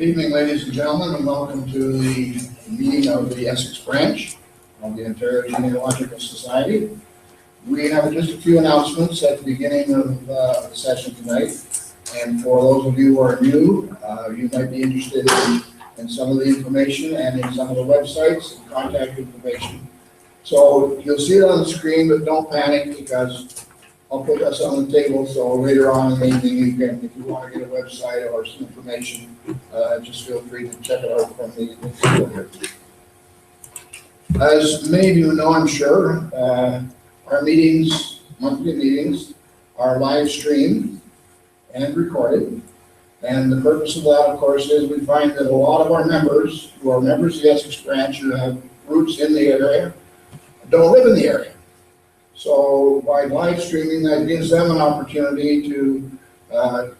Good evening, ladies and gentlemen, and welcome to the meeting of the Essex branch of the Ontario Genealogical Society. We have just a few announcements at the beginning of the session tonight. And for those of you who are new, you might be interested in some of the information and in some of the websites and contact information. So you'll see it on the screen, but don't panic because I'll put this on the table, so later on in the evening, you can, if you want to get a website or some information, just feel free to check it out from the table here. As many of you know, I'm sure, our meetings, monthly meetings, are live streamed and recorded. And the purpose of that, of course, is we find that a lot of our members, who are members of the Essex branch, who have roots in the area, don't live in the area. So by live streaming, that gives them an opportunity to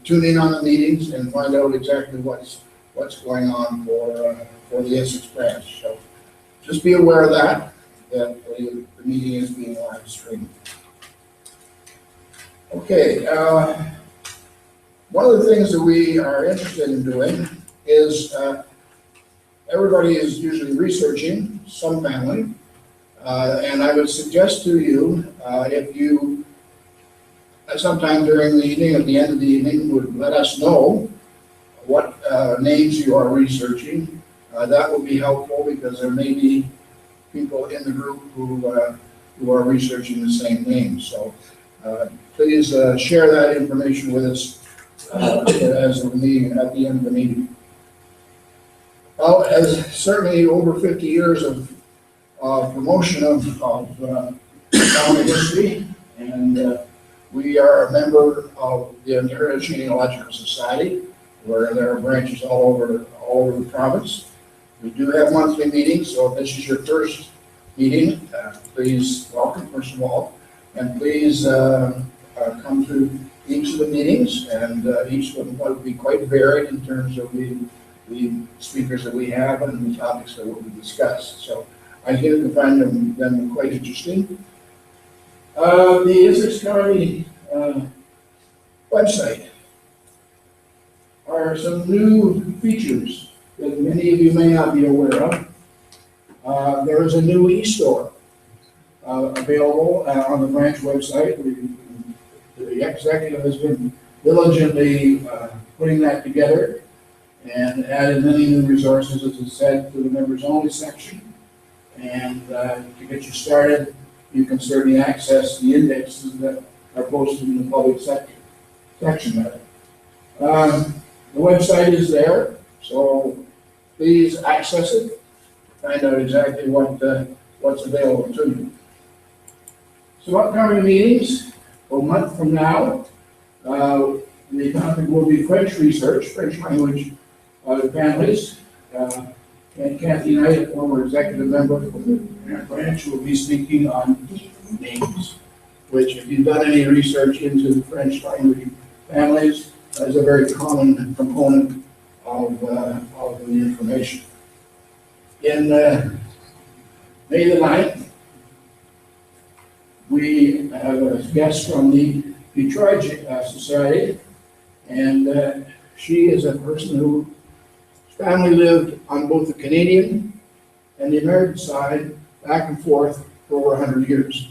tune in on the meetings and find out exactly what's going on for the Essex branch. So just be aware of that the meeting is being live streamed. Okay, one of the things that we are interested in doing is everybody is usually researching some family. And I would suggest to you, if you, sometime during the evening, at the end of the evening, would let us know what names you are researching. That will be helpful because there may be people in the group who are researching the same names. So please share that information with us as the meeting, at the end of the meeting. Well, as certainly over 50 years of promotion of family history, and we are a member of the Ontario Genealogical Society, where there are branches all over the province. We do have monthly meetings, so if this is your first meeting, please welcome, first of all, and please come to each of the meetings, and each of them will be quite varied in terms of the speakers that we have and the topics that will be discussed. So I think you can find them quite interesting. The Essex County website are some new features that many of you may not be aware of. There is a new e-store available on the branch website. The executive has been diligently putting that together and added many new resources, as I said, to the members only section. And to get you started, you can certainly access the indexes that are posted in the public section of it. The website is there, so please access it, find out exactly what's available to you. So upcoming meetings, a month from now, the topic will be French research, French language families. And Kathy Knight, a former executive member of the branch, will be speaking on names, which, if you've done any research into the French language families, is a very common component of the information. In May the 9th, we have a guest from the Detroit Society, and she is a person who family lived on both the Canadian and the American side, back and forth for over 100 years.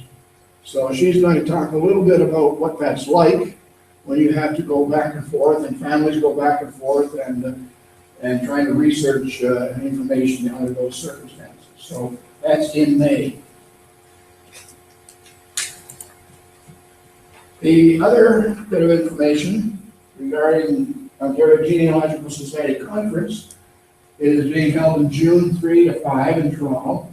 So she's going to talk a little bit about what that's like when you have to go back and forth, and families go back and forth, and trying to research information under those circumstances. So that's in May. The other bit of information regarding Ontario Genealogical Society Conference is being held in June 3 to 5 in Toronto,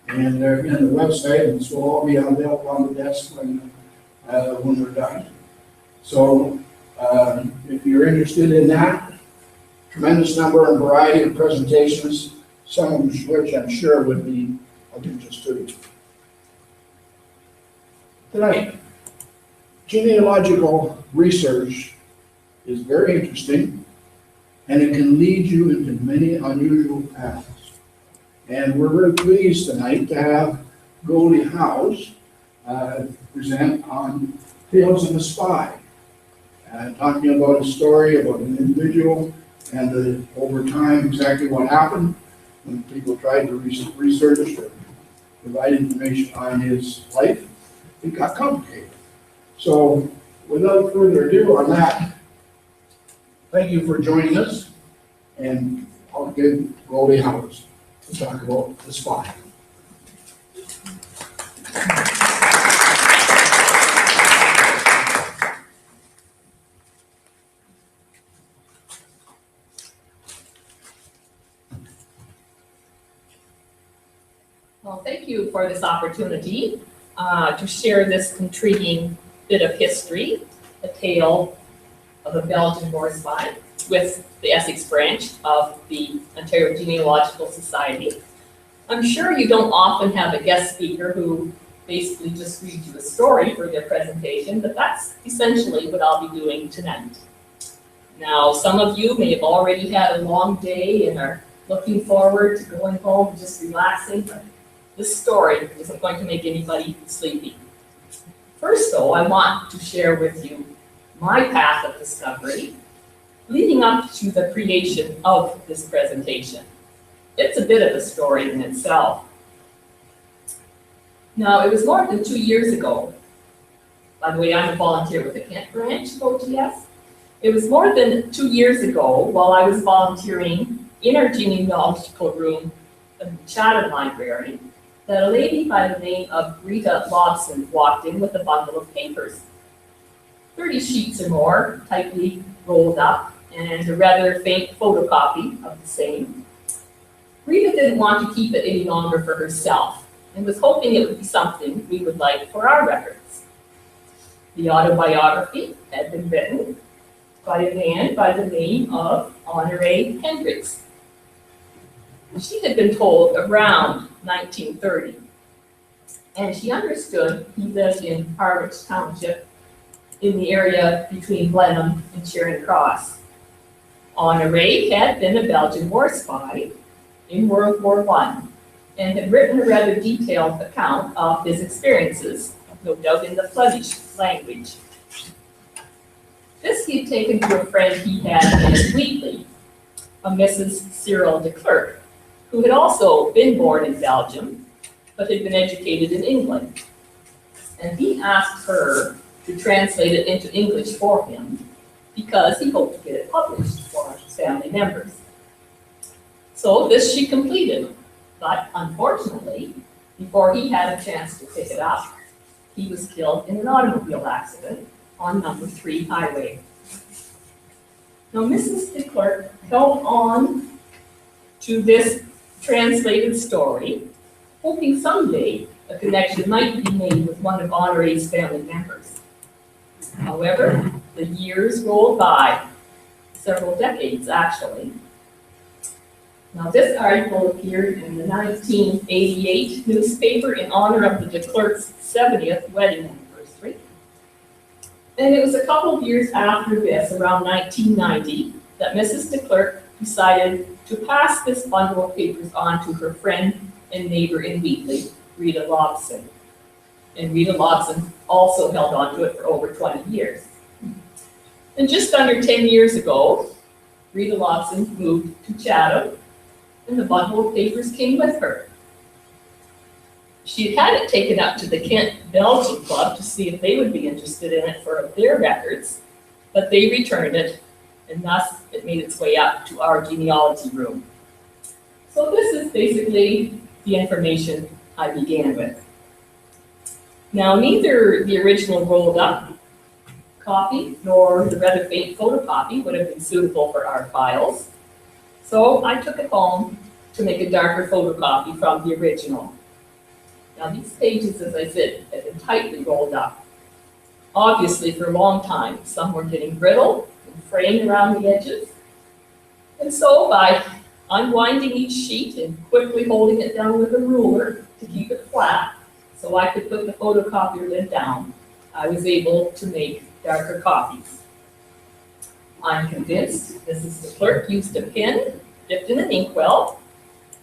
and they're in the website, and this will all be available on the desk when we're done. So if you're interested in that, tremendous number and variety of presentations, some of which I'm sure would be of interest to you. Tonight, genealogical research is very interesting, and it can lead you into many unusual paths. And we're very pleased tonight to have Goldie Howes present on Tales of the Spy, talking about a story about an individual And over time, exactly what happened when people tried to research or provide information on his life, it got complicated. So without further ado on that, thank you for joining us, and I'll give Goldie Howes to talk about the spy. Well, thank you for this opportunity to share this intriguing bit of history, a tale of a Belgian war spy with the Essex branch of the Ontario Genealogical Society. I'm sure you don't often have a guest speaker who basically just reads you a story for their presentation, but that's essentially what I'll be doing tonight. Now, some of you may have already had a long day and are looking forward to going home and just relaxing, but this story isn't going to make anybody sleepy. First, though, I want to share with you my path of discovery leading up to the creation of this presentation. It's a bit of a story in itself. Now, it was more than 2 years ago. By the way, I'm a volunteer with the Kent branch of OGS. It was more than 2 years ago while I was volunteering in our genealogical room in the Chatham Library that a lady by the name of Rita Lobson walked in with a bundle of papers. 30 sheets or more, tightly rolled up, and a rather faint photocopy of the same. Rita didn't want to keep it any longer for herself and was hoping it would be something we would like for our records. The autobiography had been written by a man by the name of Honoré Hendricks. She had been told around 1930, and she understood he lived in Harwich Township in the area between Blenheim and Charing Cross. Honoré had been a Belgian war spy in World War I and had written a rather detailed account of his experiences, no doubt in the Flemish language. This he had taken to a friend he had in Wheatley, a Mrs. Cyril de Klerk, who had also been born in Belgium, but had been educated in England. And he asked her to translate it into English for him because he hoped to get it published for his family members. So this she completed, but unfortunately, before he had a chance to pick it up, he was killed in an automobile accident on number 3 highway. Now, Mrs. de Klerk held on to this translated story, hoping someday a connection might be made with one of Honoré's family members. However, the years rolled by, several decades actually. Now, this article appeared in the 1988 newspaper in honor of the de Klerk's 70th wedding anniversary. And it was a couple of years after this, around 1990, that Mrs. de Klerk decided to pass this bundle of papers on to her friend and neighbor in Wheatley, Rita Lobson. And Rita Lobson also held on to it for over 20 years. And just under 10 years ago, Rita Lobson moved to Chatham, and the bundle of papers came with her. She had had it taken up to the Kent Belgian Club to see if they would be interested in it for their records, but they returned it, and thus it made its way up to our genealogy room. So this is basically the information I began with. Now, neither the original rolled up copy nor the rather faint photocopy would have been suitable for our files. So I took it home to make a darker photocopy from the original. Now, these pages, as I said, have been tightly rolled up. Obviously, for a long time, some were getting brittle and fraying around the edges. And so by unwinding each sheet and quickly holding it down with a ruler to keep it flat so I could put the photocopier lid down, I was able to make darker copies. I'm convinced Mrs. de Klerk used a pen dipped in an inkwell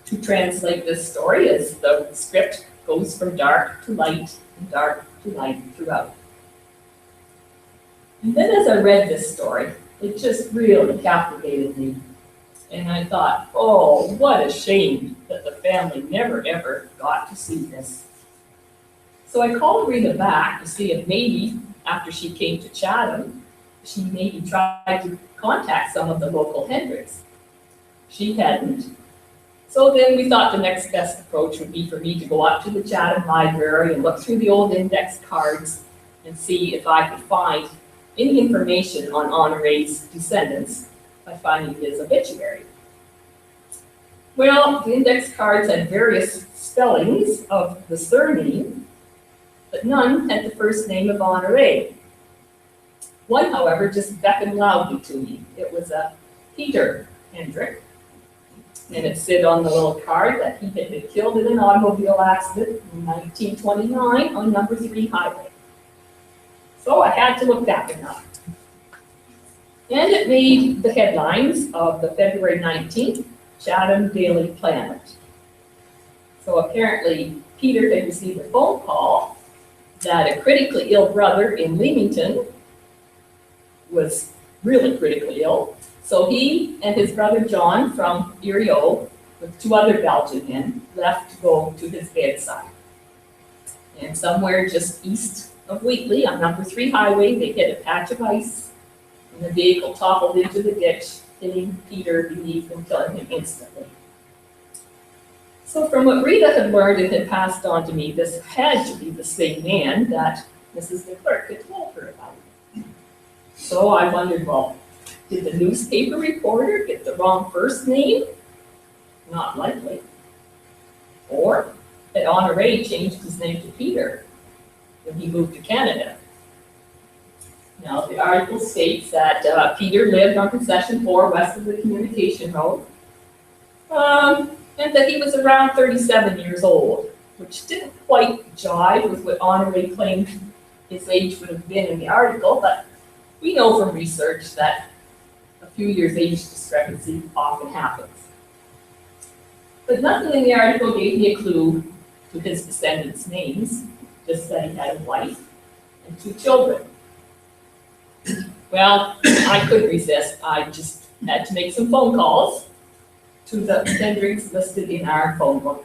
to translate this story as the script goes from dark to light and dark to light throughout. And then as I read this story, it just really captivated me. And I thought, oh, what a shame that the family never ever got to see this. So I called Rita back to see if maybe after she came to Chatham, she maybe tried to contact some of the local Hendricks. She hadn't. So then we thought the next best approach would be for me to go up to the Chatham Library and look through the old index cards and see if I could find any information on Honoré's descendants by finding his obituary. Well, the index cards had various spellings of the surname, but none had the first name of Honoré. One, however, just beckoned loudly to me. It was a Peter Hendrick, and it said on the little card that he had been killed in an automobile accident in 1929 on number 3 highway. So I had to look that one up. And it made the headlines of the February 19th Chatham Daily Planet. So apparently Peter had received a phone call that a critically ill brother in Leamington was really critically ill. So he and his brother John from Erio, with 2 other Belgian men, left to go to his bedside. And somewhere just east of Wheatley on number 3 highway, they hit a patch of ice, and the vehicle toppled into the ditch, hitting Peter beneath and killing him instantly. So from what Rita had learned and had passed on to me, this had to be the same man that Mrs. DeClercq had told her about. So I wondered, well, did the newspaper reporter get the wrong first name? Not likely. Or had Honoré changed his name to Peter when he moved to Canada? Now, the article states that Peter lived on Concession 4 west of the Communication Road, and that he was around 37 years old, which didn't quite jive with what Honoré claimed his age would have been in the article, but we know from research that a few years age discrepancy often happens. But nothing in the article gave me a clue to his descendants' names, just that he had a wife and 2 children. Well, I couldn't resist. I just had to make some phone calls to the Hendricks listed in our phone book.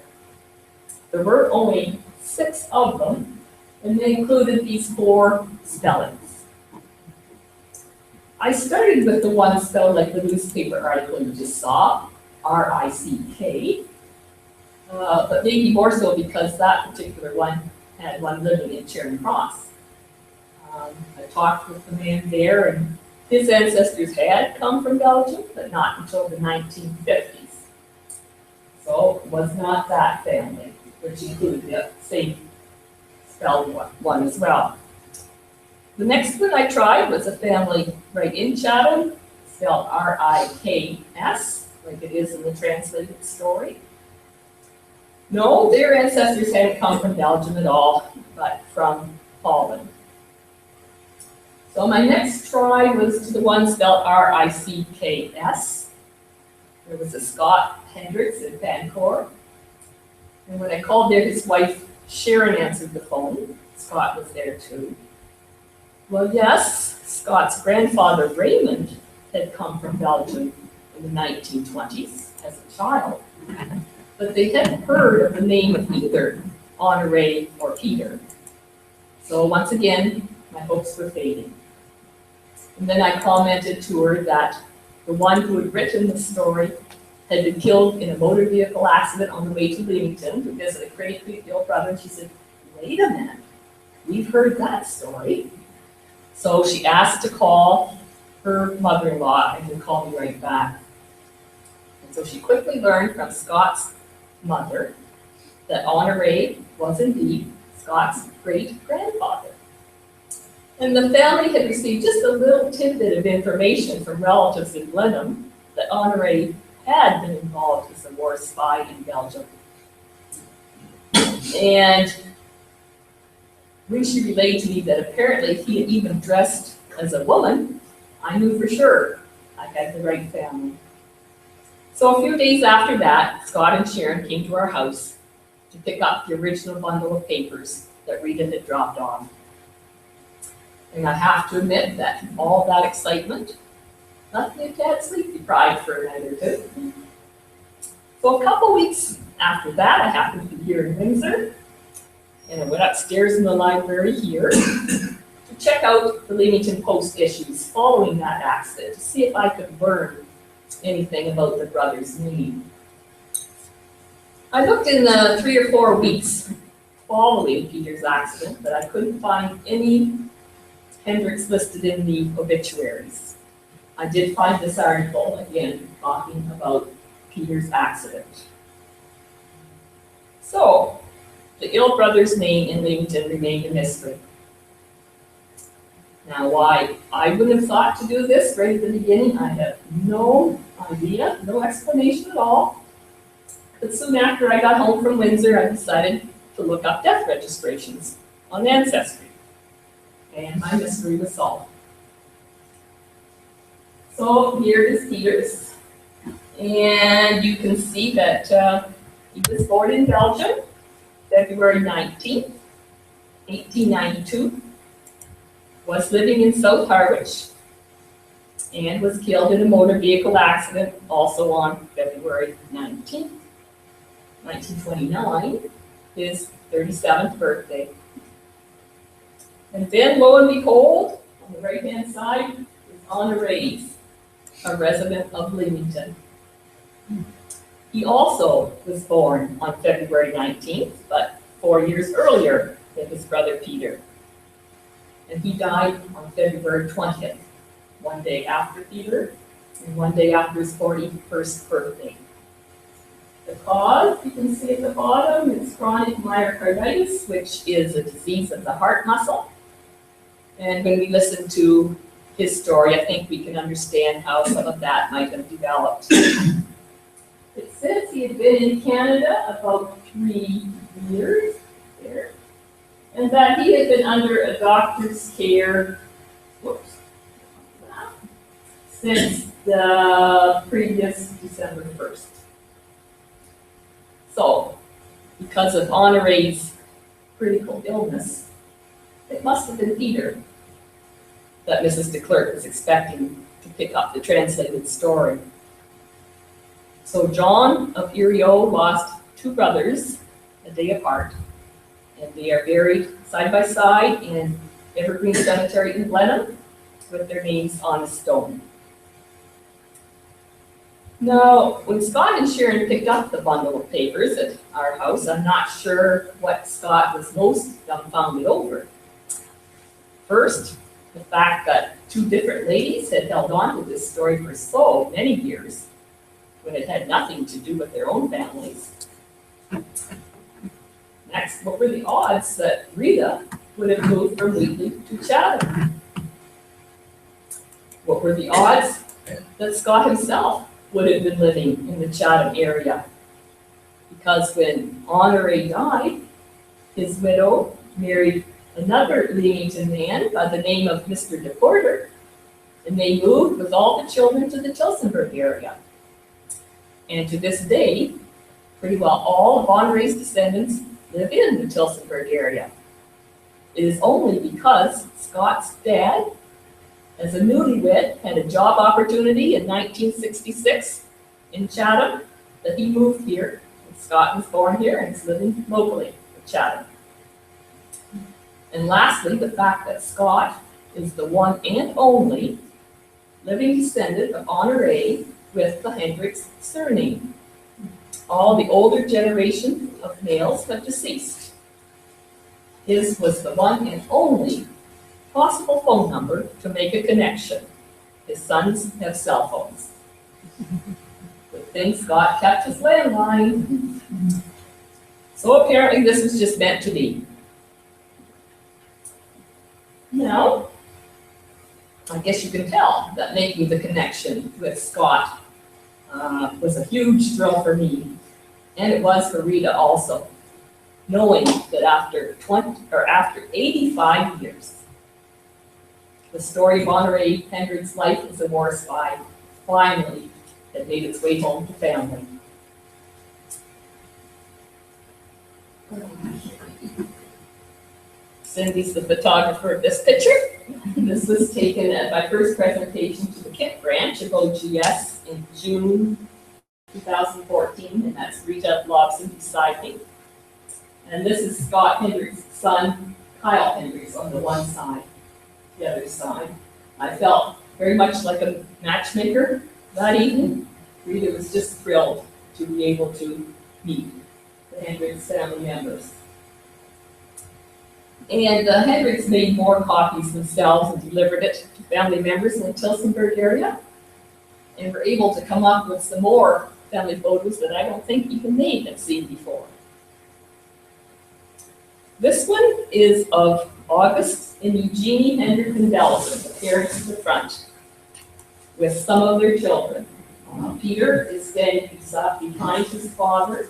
There were only 6 of them, and they included these 4 spellings. I started with the one spelled like the newspaper article you just saw, R-I-C-K, but maybe more so because that particular one had one living in Charing Cross. I talked with the man there, and his ancestors had come from Belgium, but not until the 1950s. So it was not that family, which included the same spelled one as well. The next one I tried was a family right in Chatham, spelled R-I-K-S, like it is in the translated story. No, their ancestors hadn't come from Belgium at all, but from Holland. So my next try was to the one spelled R-I-C-K-S. There was a Scott Hendricks in Vancouver. And when I called there, his wife Sharon answered the phone. Scott was there too. Well, yes, Scott's grandfather Raymond had come from Belgium in the 1920s as a child, but they hadn't heard of the name of either Honoré or Peter. So once again, my hopes were fading. And then I commented to her that the one who had written the story had been killed in a motor vehicle accident on the way to Leamington to visit a critically ill brother. And she said, wait a minute, we've heard that story. So she asked to call her mother-in-law and would call me right back. And so she quickly learned from Scott's mother that Honoré was indeed Scott's great-grandfather. And the family had received just a little tidbit of information from relatives in Blenheim that Honoré had been involved as a war spy in Belgium. And when she relayed to me that apparently he had even dressed as a woman, I knew for sure I had the right family. So a few days after that, Scott and Sharon came to our house to pick up the original bundle of papers that Rita had dropped off. And I have to admit that all that excitement Nothing if you had sleep deprived for a night or two. So a couple weeks after that, I happened to be here in Windsor, and I went upstairs in the library here to check out the Leamington Post issues following that accident, to see if I could learn anything about the brother's name. I looked in the 3 or 4 weeks following Peter's accident, but I couldn't find any Hendricks listed in the obituaries. I did find this article, again, talking about Peter's accident. So, the ill brother's name in Leamington remained a mystery. Now, why I wouldn't have thought to do this right at the beginning, I have no idea, no explanation at all. But soon after I got home from Windsor, I decided to look up death registrations on Ancestry. And my mystery was solved. So here is Peter's. And you can see that he was born in Belgium, February 19th, 1892. Was living in South Harwich and was killed in a motor vehicle accident also on February 19th, 1929, his 37th birthday. And then, lo and behold, on the right-hand side is Honorace, a resident of Leamington. He also was born on February 19th, but 4 years earlier than his brother Peter. And he died on February 20th, 1 day after Peter, and 1 day after his 41st birthday. The cause, you can see at the bottom, is chronic myocarditis, which is a disease of the heart muscle. And when we listen to his story, I think we can understand how some of that might have developed. It says he had been in Canada about 3 years there, and that he had been under a doctor's care, since the previous December 1st. So, because of Honora's critical illness, it must have been Peter that Mrs. de Klerk was expecting to pick up the translated story. So John of Iriot lost 2 brothers a day apart, and they are buried side by side in Evergreen Cemetery in Blenheim with their names on a stone. Now, when Scott and Sharon picked up the bundle of papers at our house, I'm not sure what Scott was most dumbfounded over. First, the fact that 2 different ladies had held on to this story for so many years, when it had nothing to do with their own families. Next, what were the odds that Rita would have moved from Wheatley to Chatham? What were the odds that Scott himself would have been living in the Chatham area? Because when Honoré died, his widow married another Leamington man by the name of Mr. de Porter, and they moved with all the children to the Tillsonburg area. And to this day, pretty well all of Honoré's descendants live in the Tillsonburg area. It is only because Scott's dad, as a newlywed, had a job opportunity in 1966 in Chatham that he moved here. And Scott was born here and is living locally in Chatham. And lastly, the fact that Scott is the one and only living descendant of Honoré with the Hendricks surname. All the older generation of males have deceased. His was the one and only possible phone number to make a connection. His sons have cell phones. Good thing Scott kept his landline. So apparently this was just meant to be. Now, I guess you can tell that making the connection with Scott was a huge thrill for me, and it was for Rita also, knowing that after 85 years, the story of Honoré Hendricks' life as a war spy finally had made its way home to family. Cindy's the photographer of this picture. This was taken at my first presentation to the Kent branch of OGS in June 2014, and that's Rita Lobson beside me. And this is Scott Hendricks' son, Kyle Hendricks, on the one side, the other side. I felt very much like a matchmaker that evening. Rita was just thrilled to be able to meet the Hendricks family members. And the Hendricks made more copies themselves and delivered it to family members in the Tillsonburg area, and were able to come up with some more family photos that I don't think even they had seen before. This one is of August and Eugenie Hendricks in Belgium, the parents at the front, with some of their children. Peter is standing behind his father.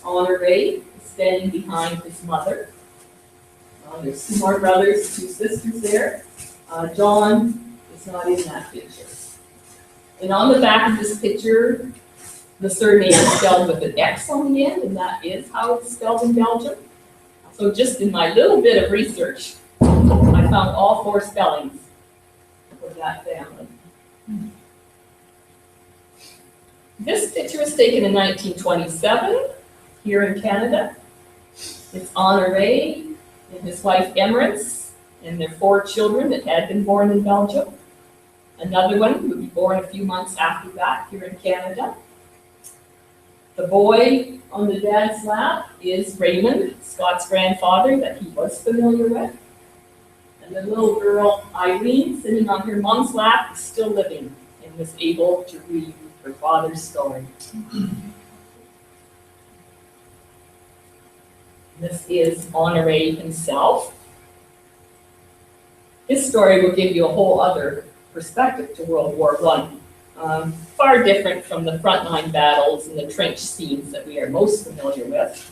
Honore is standing behind his mother. There's two more brothers, two sisters there. John is not in that picture. And on the back of this picture, the surname is spelled with an X on the end, and that is how it's spelled in Belgium. So just in my little bit of research, I found all four spellings for that family. This picture was taken in 1927 here in Canada. It's Honore and his wife Emirates and their 4 children that had been born in Belgium. Another one would be born a few months after that here in Canada. The boy on the dad's lap is Raymond, Scott's grandfather that he was familiar with. And the little girl Irene sitting on her mom's lap is still living and was able to read her father's story. This is Honore himself. His story will give you a whole other perspective to World War I. Far different from the frontline battles and the trench scenes that we are most familiar with.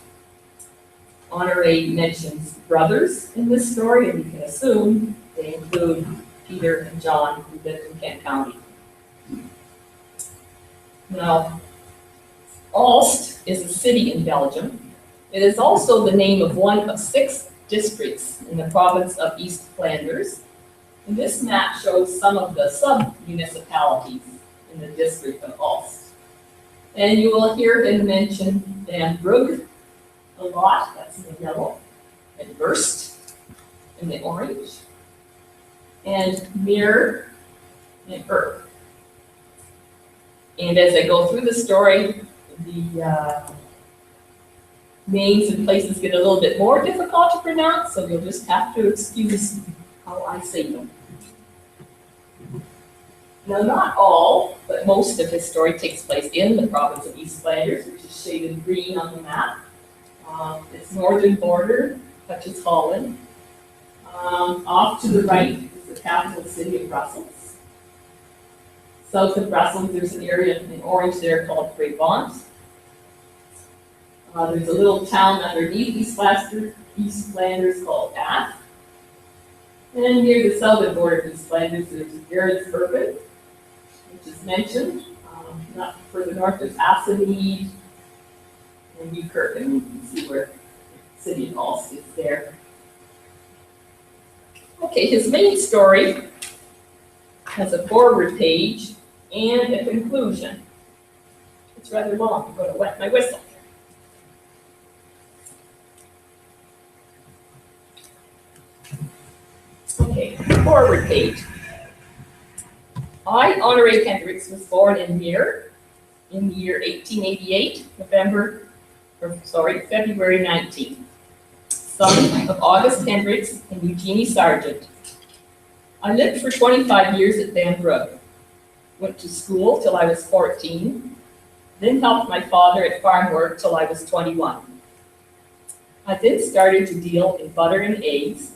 Honore mentions brothers in this story, and you can assume they include Peter and John, who lived in Kent County. Now, Aalst is a city in Belgium. It is also the name of one of 6 districts in the province of East Flanders. And this map shows some of the sub-municipalities in the district of Aalst. And you will hear him mention Dan Brugge a lot, that's in the yellow, and Burst in the orange, and Meer and Urk. And as I go through the story, the names and places get a little bit more difficult to pronounce, so you'll just have to excuse how I say them. Now, not all, but most of his story takes place in the province of East Flanders, which is shaded green on the map. Its northern border touches Holland. Off to the right is the capital city of Brussels. South of Brussels, there's an area in orange there called Brabant. There's a little town underneath East Flanders called Ath. And near the southern border of East Flanders, there's Fergus, which is mentioned. Not further north, there's Assenmead and Newkirk, and you can see where the city of Aalst is there. Okay, his main story has a forward page and a conclusion. It's rather long. I'm going to wet my whistle. Okay, forward page. I, Honore Hendricks, was born in Meer in the year 1888, February 19th, son of August Hendricks and Eugenie Sargent. I lived for 25 years at Van Brugge, went to school till I was 14, then helped my father at farm work till I was 21. I then started to deal in butter and eggs,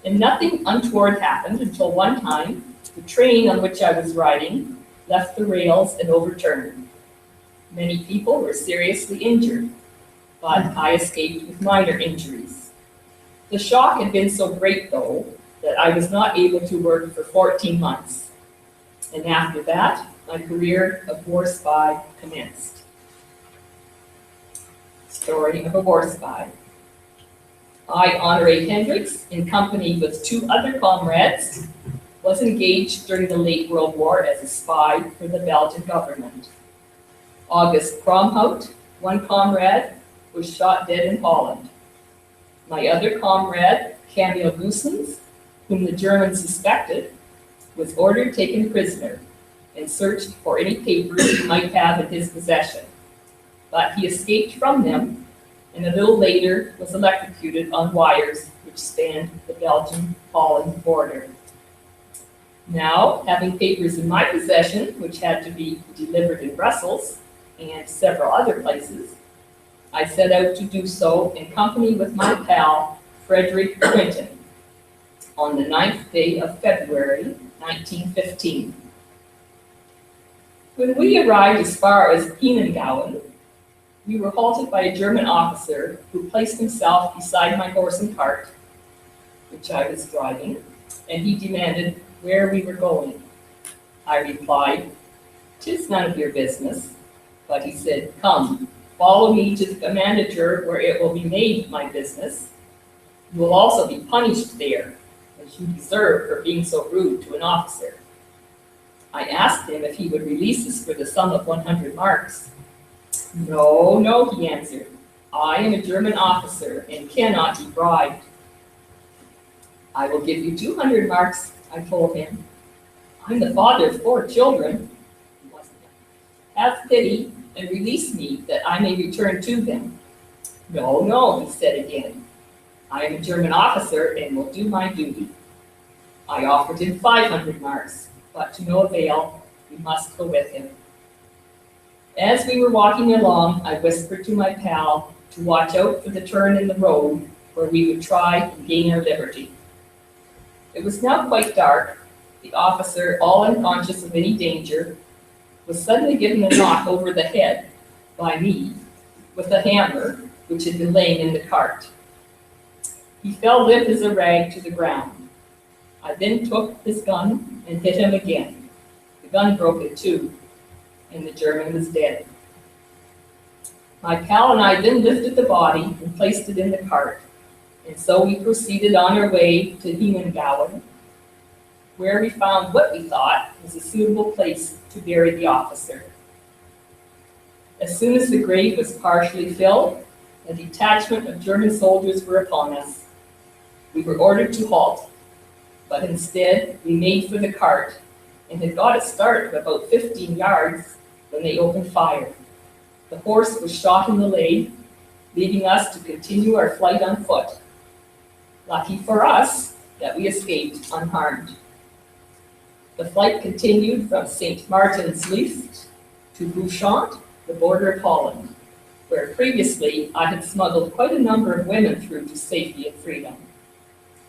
and nothing untoward happened until one time the train on which I was riding left the rails and overturned. Many people were seriously injured, but I escaped with minor injuries. The shock had been so great, though, that I was not able to work for 14 months. And after that, my career of war spy commenced. Story of a war spy. I, Honoré Hendricks, in company with 2 other comrades, was engaged during the late World War as a spy for the Belgian government. August Kromhout, 1 comrade, was shot dead in Holland. My other comrade, Camille Goossens, whom the Germans suspected, was ordered taken prisoner and searched for any papers he might have in his possession. But he escaped from them and a little later was electrocuted on wires which spanned the Belgian-Holland border. Now, having papers in my possession, which had to be delivered in Brussels and several other places, I set out to do so in company with my pal, Frederick Quinton, on the 9th day of February, 1915. When we arrived as far as Henengauen, we were halted by a German officer who placed himself beside my horse and cart, which I was driving, and he demanded where we were going. I replied, "'Tis none of your business," but he said, "Come, follow me to the commandature where it will be made my business. You will also be punished there, as you deserve for being so rude to an officer." I asked him if he would release us for the sum of 100 marks. "No, no," he answered. "I am a German officer and cannot be bribed." "I will give you 200 marks, I told him. "I'm the father of 4 children. Have pity and release me that I may return to them." "No, no," he said again. "I am a German officer and will do my duty." I offered him 500 marks, but to no avail. We must go with him. As we were walking along, I whispered to my pal to watch out for the turn in the road where we would try and gain our liberty. It was now quite dark. The officer, all unconscious of any danger, was suddenly given a knock over the head by me with a hammer which had been laying in the cart. He fell limp as a rag to the ground. I then took his gun and hit him again. The gun broke in 2, and the German was dead. My pal and I then lifted the body and placed it in the cart, and so we proceeded on our way to Henengauen, where we found what we thought was a suitable place to bury the officer. As soon as the grave was partially filled, a detachment of German soldiers were upon us. We were ordered to halt, but instead we made for the cart and had got a start of about 15 yards when they opened fire. The horse was shot in the leg, leaving us to continue our flight on foot. Lucky for us that we escaped unharmed. The flight continued from St. Martin's-Liefst to Bouchant, the border of Holland, where previously I had smuggled quite a number of women through to safety and freedom.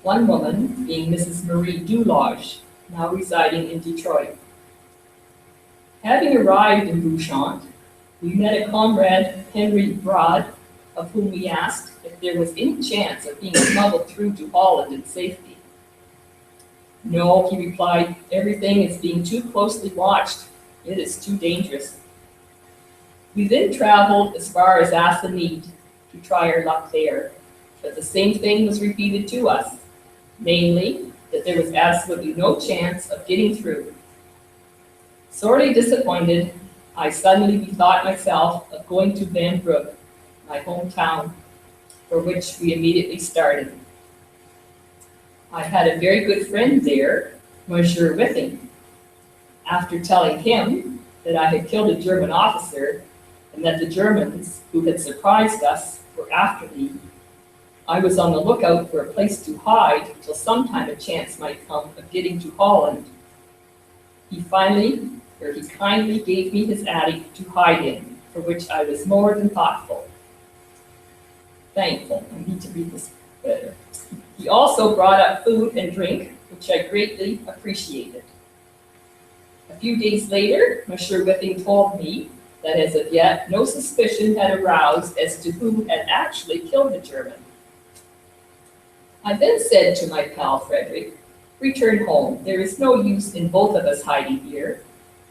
One woman being Mrs. Marie Dulage, now residing in Detroit. Having arrived in Bouchant, we met a comrade, Henry Brod, of whom we asked if there was any chance of being smuggled through to Holland in safety. "No," he replied, "everything is being too closely watched. It is too dangerous." We then traveled as far as Assamead to try our luck there, but the same thing was repeated to us, namely, that there was absolutely no chance of getting through. Sorely disappointed, I suddenly bethought myself of going to Van Broek, my hometown, for which we immediately started. I had a very good friend there, Monsieur Withing. After telling him that I had killed a German officer and that the Germans who had surprised us were after me, I was on the lookout for a place to hide till sometime a chance might come of getting to Holland. He kindly gave me his attic to hide in, for which I was more than thankful. I need to read this better. He also brought up food and drink, which I greatly appreciated. A few days later, Monsieur Withing told me that as of yet, no suspicion had aroused as to who had actually killed the German. I then said to my pal Frederick, "Return home. There is no use in both of us hiding here.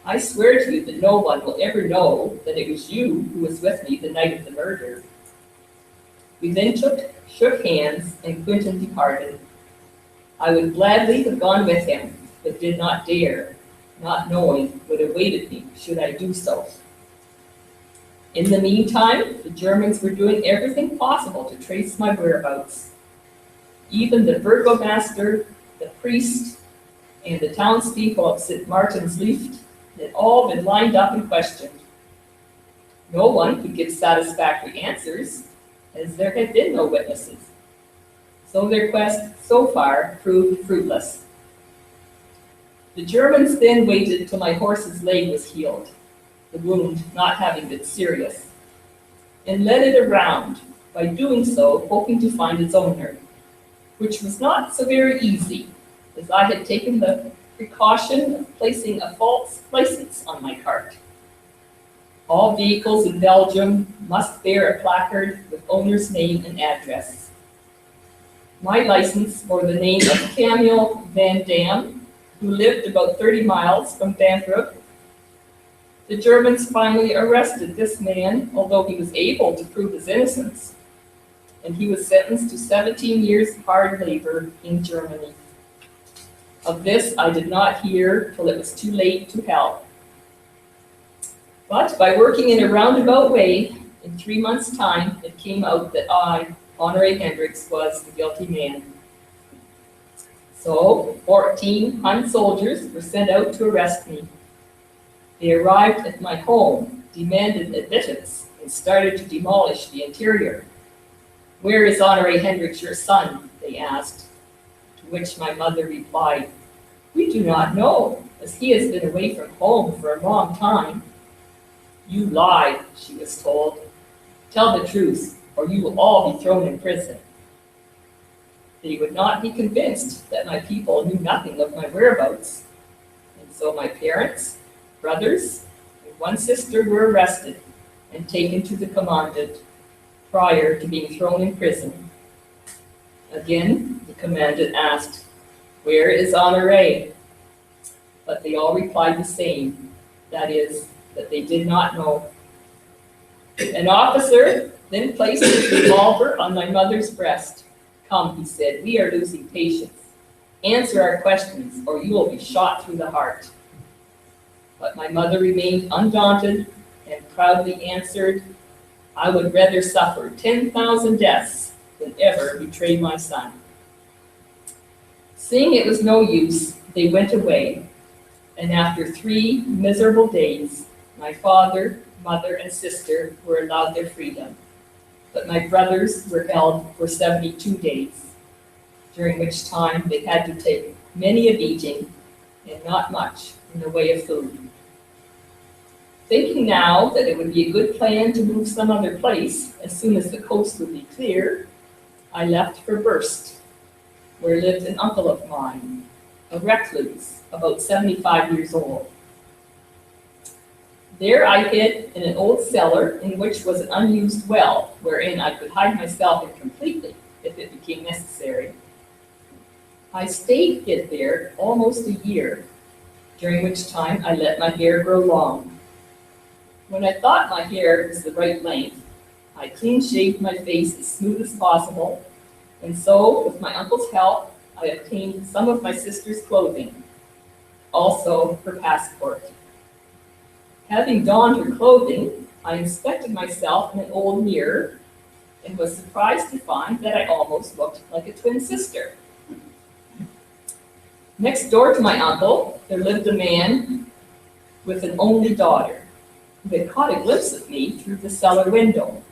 I swear to you that no one will ever know that it was you who was with me the night of the murder." We then shook hands, and Quentin departed. I would gladly have gone with him, but did not dare, not knowing what awaited me should I do so. In the meantime, the Germans were doing everything possible to trace my whereabouts. Even the burgomaster, the priest, and the townspeople of St. Martin's Lift had all been lined up and questioned. No one could give satisfactory answers, as there had been no witnesses. So their quest so far proved fruitless. The Germans then waited till my horse's leg was healed, the wound not having been serious, and led it around, by doing so hoping to find its owner, which was not so very easy, as I had taken the precaution of placing a false license on my cart. All vehicles in Belgium must bear a placard with owner's name and address. My license bore the name of Samuel Van Dam, who lived about 30 miles from Danbrook. The Germans finally arrested this man, although he was able to prove his innocence, and he was sentenced to 17 years hard labor in Germany. Of this I did not hear till it was too late to help. But by working in a roundabout way, in 3 months' time, it came out that I, Honoré Hendricks, was the guilty man. So 14 Hun soldiers were sent out to arrest me. They arrived at my home, demanded admittance, and started to demolish the interior. "Where is Honoré Hendricks, your son?" they asked, to which my mother replied, "We do not know, as he has been away from home for a long time." "You lie," she was told. "Tell the truth, or you will all be thrown in prison." They would not be convinced that my people knew nothing of my whereabouts, and so my parents, brothers, and one sister were arrested and taken to the commandant prior to being thrown in prison. Again, the commandant asked, "Where is Honoré?" But they all replied the same, that is, that they did not know. An officer then placed his revolver on my mother's breast. "Come," he said, "we are losing patience. Answer our questions, or you will be shot through the heart." But my mother remained undaunted and proudly answered, "I would rather suffer 10,000 deaths than ever betray my son." Seeing it was no use, they went away, and after 3 miserable days, my father, mother, and sister were allowed their freedom, but my brothers were held for 72 days, during which time they had to take many a beating and not much in the way of food. Thinking now that it would be a good plan to move some other place as soon as the coast would be clear, I left for Burst, where lived an uncle of mine, a recluse, about 75 years old. There I hid in an old cellar in which was an unused well, wherein I could hide myself in completely if it became necessary. I stayed hid there almost a year, during which time I let my hair grow long. When I thought my hair was the right length, I clean-shaved my face as smooth as possible, and so, with my uncle's help, I obtained some of my sister's clothing, also her passport. Having donned her clothing, I inspected myself in an old mirror and was surprised to find that I almost looked like a twin sister. Next door to my uncle, there lived a man with an only daughter who had caught a glimpse of me through the cellar window,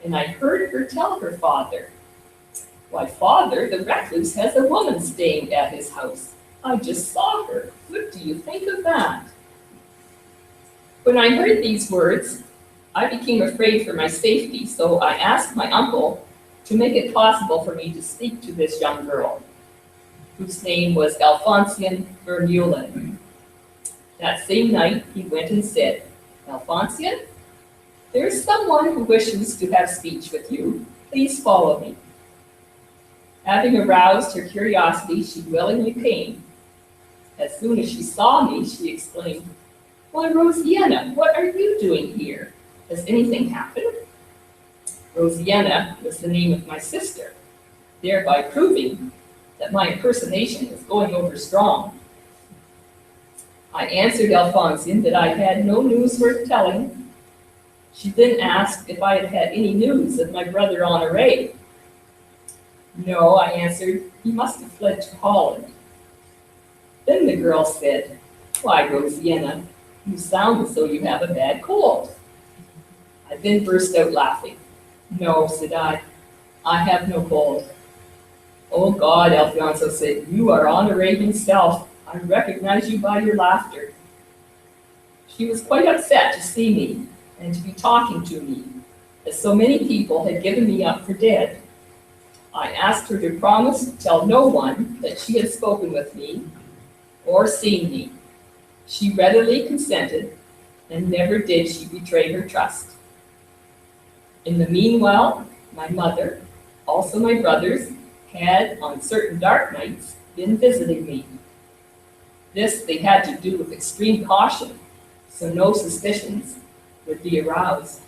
and I heard her tell her father, "Why, father, the recluse has a woman staying at his house. I just saw her. What do you think of that?" When I heard these words, I became afraid for my safety, so I asked my uncle to make it possible for me to speak to this young girl, whose name was Alphonsine Vermeulen. That same night, he went and said, "Alphonsine, there is someone who wishes to have speech with you. Please follow me." Having aroused her curiosity, she willingly came. As soon as she saw me, she exclaimed, "Why, Rosienna, what are you doing here? Has anything happened?" Rosienna was the name of my sister, thereby proving that my impersonation was going over strong. I answered Alphonsine that I had no news worth telling. She then asked if I had had any news of my brother Honoré. No, I answered, he must have fled to Holland. Then the girl said, why, Rosienna, you sound as though you have a bad cold. I then burst out laughing. No, said I have no cold. Oh God, Alfonso said, you are Honoré himself. I recognize you by your laughter. She was quite upset to see me and to be talking to me, as so many people had given me up for dead. I asked her to promise to tell no one that she had spoken with me or seen me. She readily consented, and never did she betray her trust. In the meanwhile, my mother, also my brothers, had on certain dark nights been visiting me. This they had to do with extreme caution, so no suspicions would be aroused.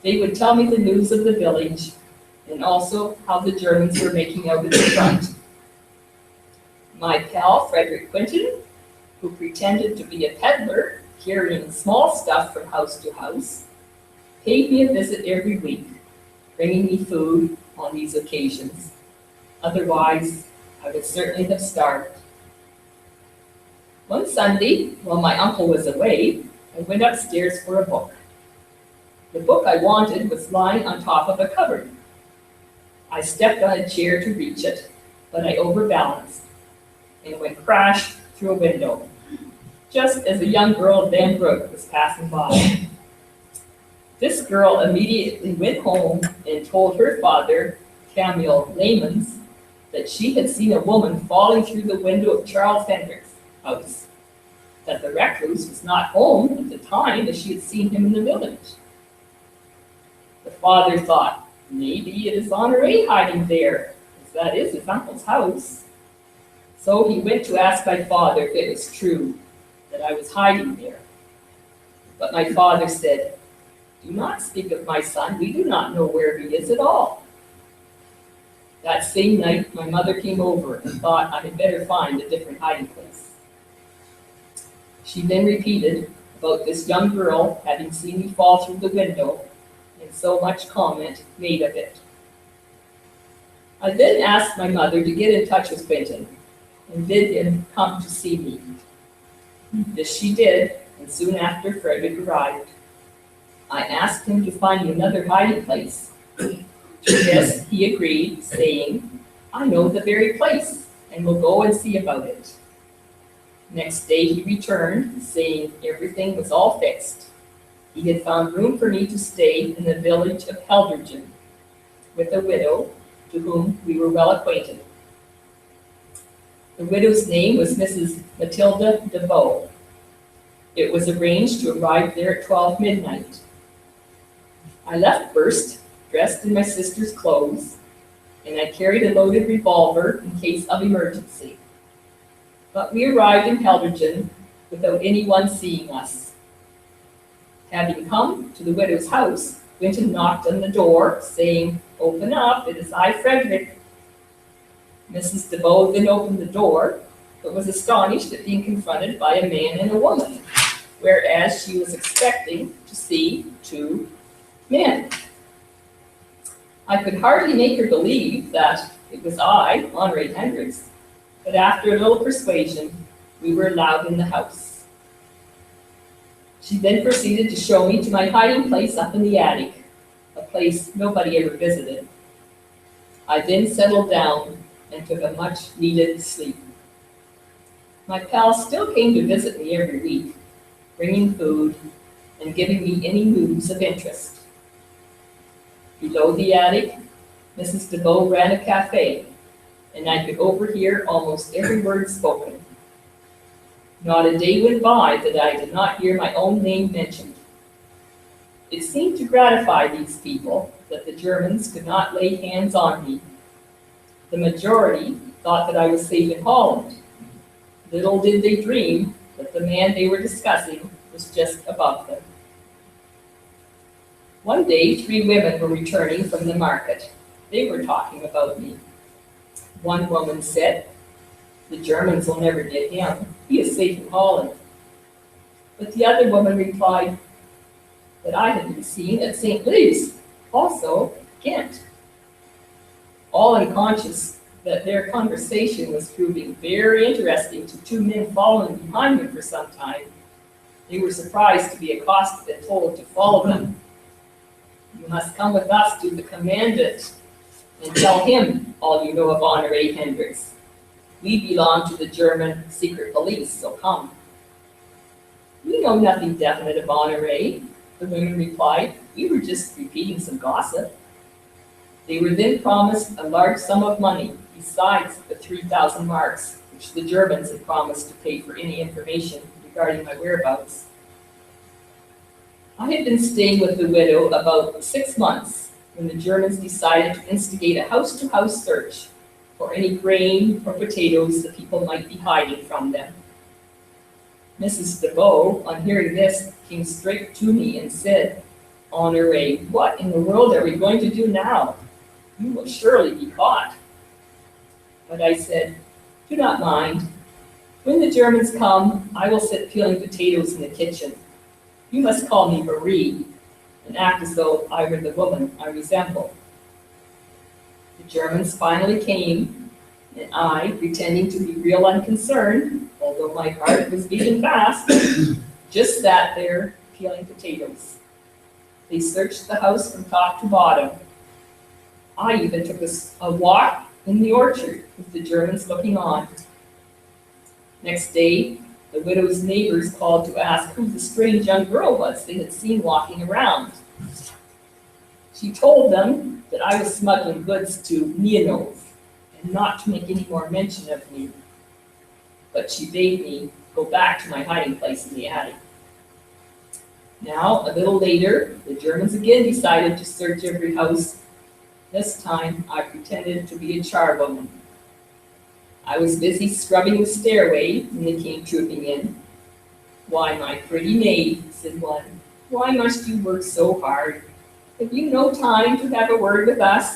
They would tell me the news of the village and also how the Germans were making out at the front. My pal, Frederick Quinton, who pretended to be a peddler carrying small stuff from house to house, paid me a visit every week, bringing me food on these occasions. Otherwise, I would certainly have starved. One Sunday, while my uncle was away, I went upstairs for a book. The book I wanted was lying on top of a cupboard. I stepped on a chair to reach it, but I overbalanced and went crash through a window, just as a young girl, Dan Brooke, was passing by. This girl immediately went home and told her father, Camille Lamans, that she had seen a woman falling through the window of Charles Hendricks' house, that the recluse was not home at the time as she had seen him in the village. The father thought, maybe it is Honoré hiding there, as that is his uncle's house. So he went to ask my father if it was true that I was hiding there. But my father said, do not speak of my son, we do not know where he is at all. That same night, my mother came over and thought I had better find a different hiding place. She then repeated about this young girl having seen me fall through the window, and so much comment made of it. I then asked my mother to get in touch with Quentin and bid him come to see me. This she did, and soon after Frederick arrived. I asked him to find me another hiding place. To this he agreed, saying, I know the very place, and will go and see about it. Next day he returned, saying everything was all fixed. He had found room for me to stay in the village of Heldringen, with a widow to whom we were well acquainted. The widow's name was Mrs. Matilda de Vaux. It was arranged to arrive there at 12 midnight. I left first, dressed in my sister's clothes, and I carried a loaded revolver in case of emergency. But we arrived in Heldringen without anyone seeing us. Having come to the widow's house, Quentin knocked on the door, saying, open up, it is I, Frederick. Mrs. de Vaux then opened the door, but was astonished at being confronted by a man and a woman, whereas she was expecting to see two men. I could hardly make her believe that it was I, Honoré Hendricks, but after a little persuasion, we were allowed in the house. She then proceeded to show me to my hiding place up in the attic, a place nobody ever visited. I then settled down and took a much-needed sleep. My pal still came to visit me every week, bringing food and giving me any news of interest. Below the attic, Mrs. de Vaux ran a cafe, and I could overhear almost every word spoken. Not a day went by that I did not hear my own name mentioned. It seemed to gratify these people that the Germans could not lay hands on me. The majority thought that I was safe in Holland. Little did they dream that the man they were discussing was just above them. One day, 3 women were returning from the market. They were talking about me. One woman said, "The Germans will never get him. He is safe in Holland." But the other woman replied that I had been seen at St. Louis, also Ghent. All unconscious that their conversation was proving very interesting to 2 men following behind them for some time, they were surprised to be accosted and told to follow them. "You must come with us to the commandant and tell him all you know of Honoré Hendricks. We belong to the German secret police, so come." "We know nothing definite of Honoré," the women replied. "We were just repeating some gossip." They were then promised a large sum of money besides the 3,000 marks, which the Germans had promised to pay for any information regarding my whereabouts. I had been staying with the widow about 6 months when the Germans decided to instigate a house-to-house search for any grain or potatoes the people might be hiding from them. Mrs. DeVoe, on hearing this, came straight to me and said, "Honoré, what in the world are we going to do now? You will surely be caught." But I said, "Do not mind. When the Germans come, I will sit peeling potatoes in the kitchen. You must call me Marie, and act as though I were the woman I resemble." The Germans finally came, and I, pretending to be real unconcerned, although my heart was beating fast, just sat there peeling potatoes. They searched the house from top to bottom. I even took a walk in the orchard with the Germans looking on. Next day, the widow's neighbors called to ask who the strange young girl was they had seen walking around. She told them that I was smuggling goods to Niehoff and not to make any more mention of me. But she bade me go back to my hiding place in the attic. Now, a little later, the Germans again decided to search every house. This time, I pretended to be a charwoman. I was busy scrubbing the stairway when they came trooping in. "Why, my pretty maid," said one, "why must you work so hard? Have you no time to have a word with us?"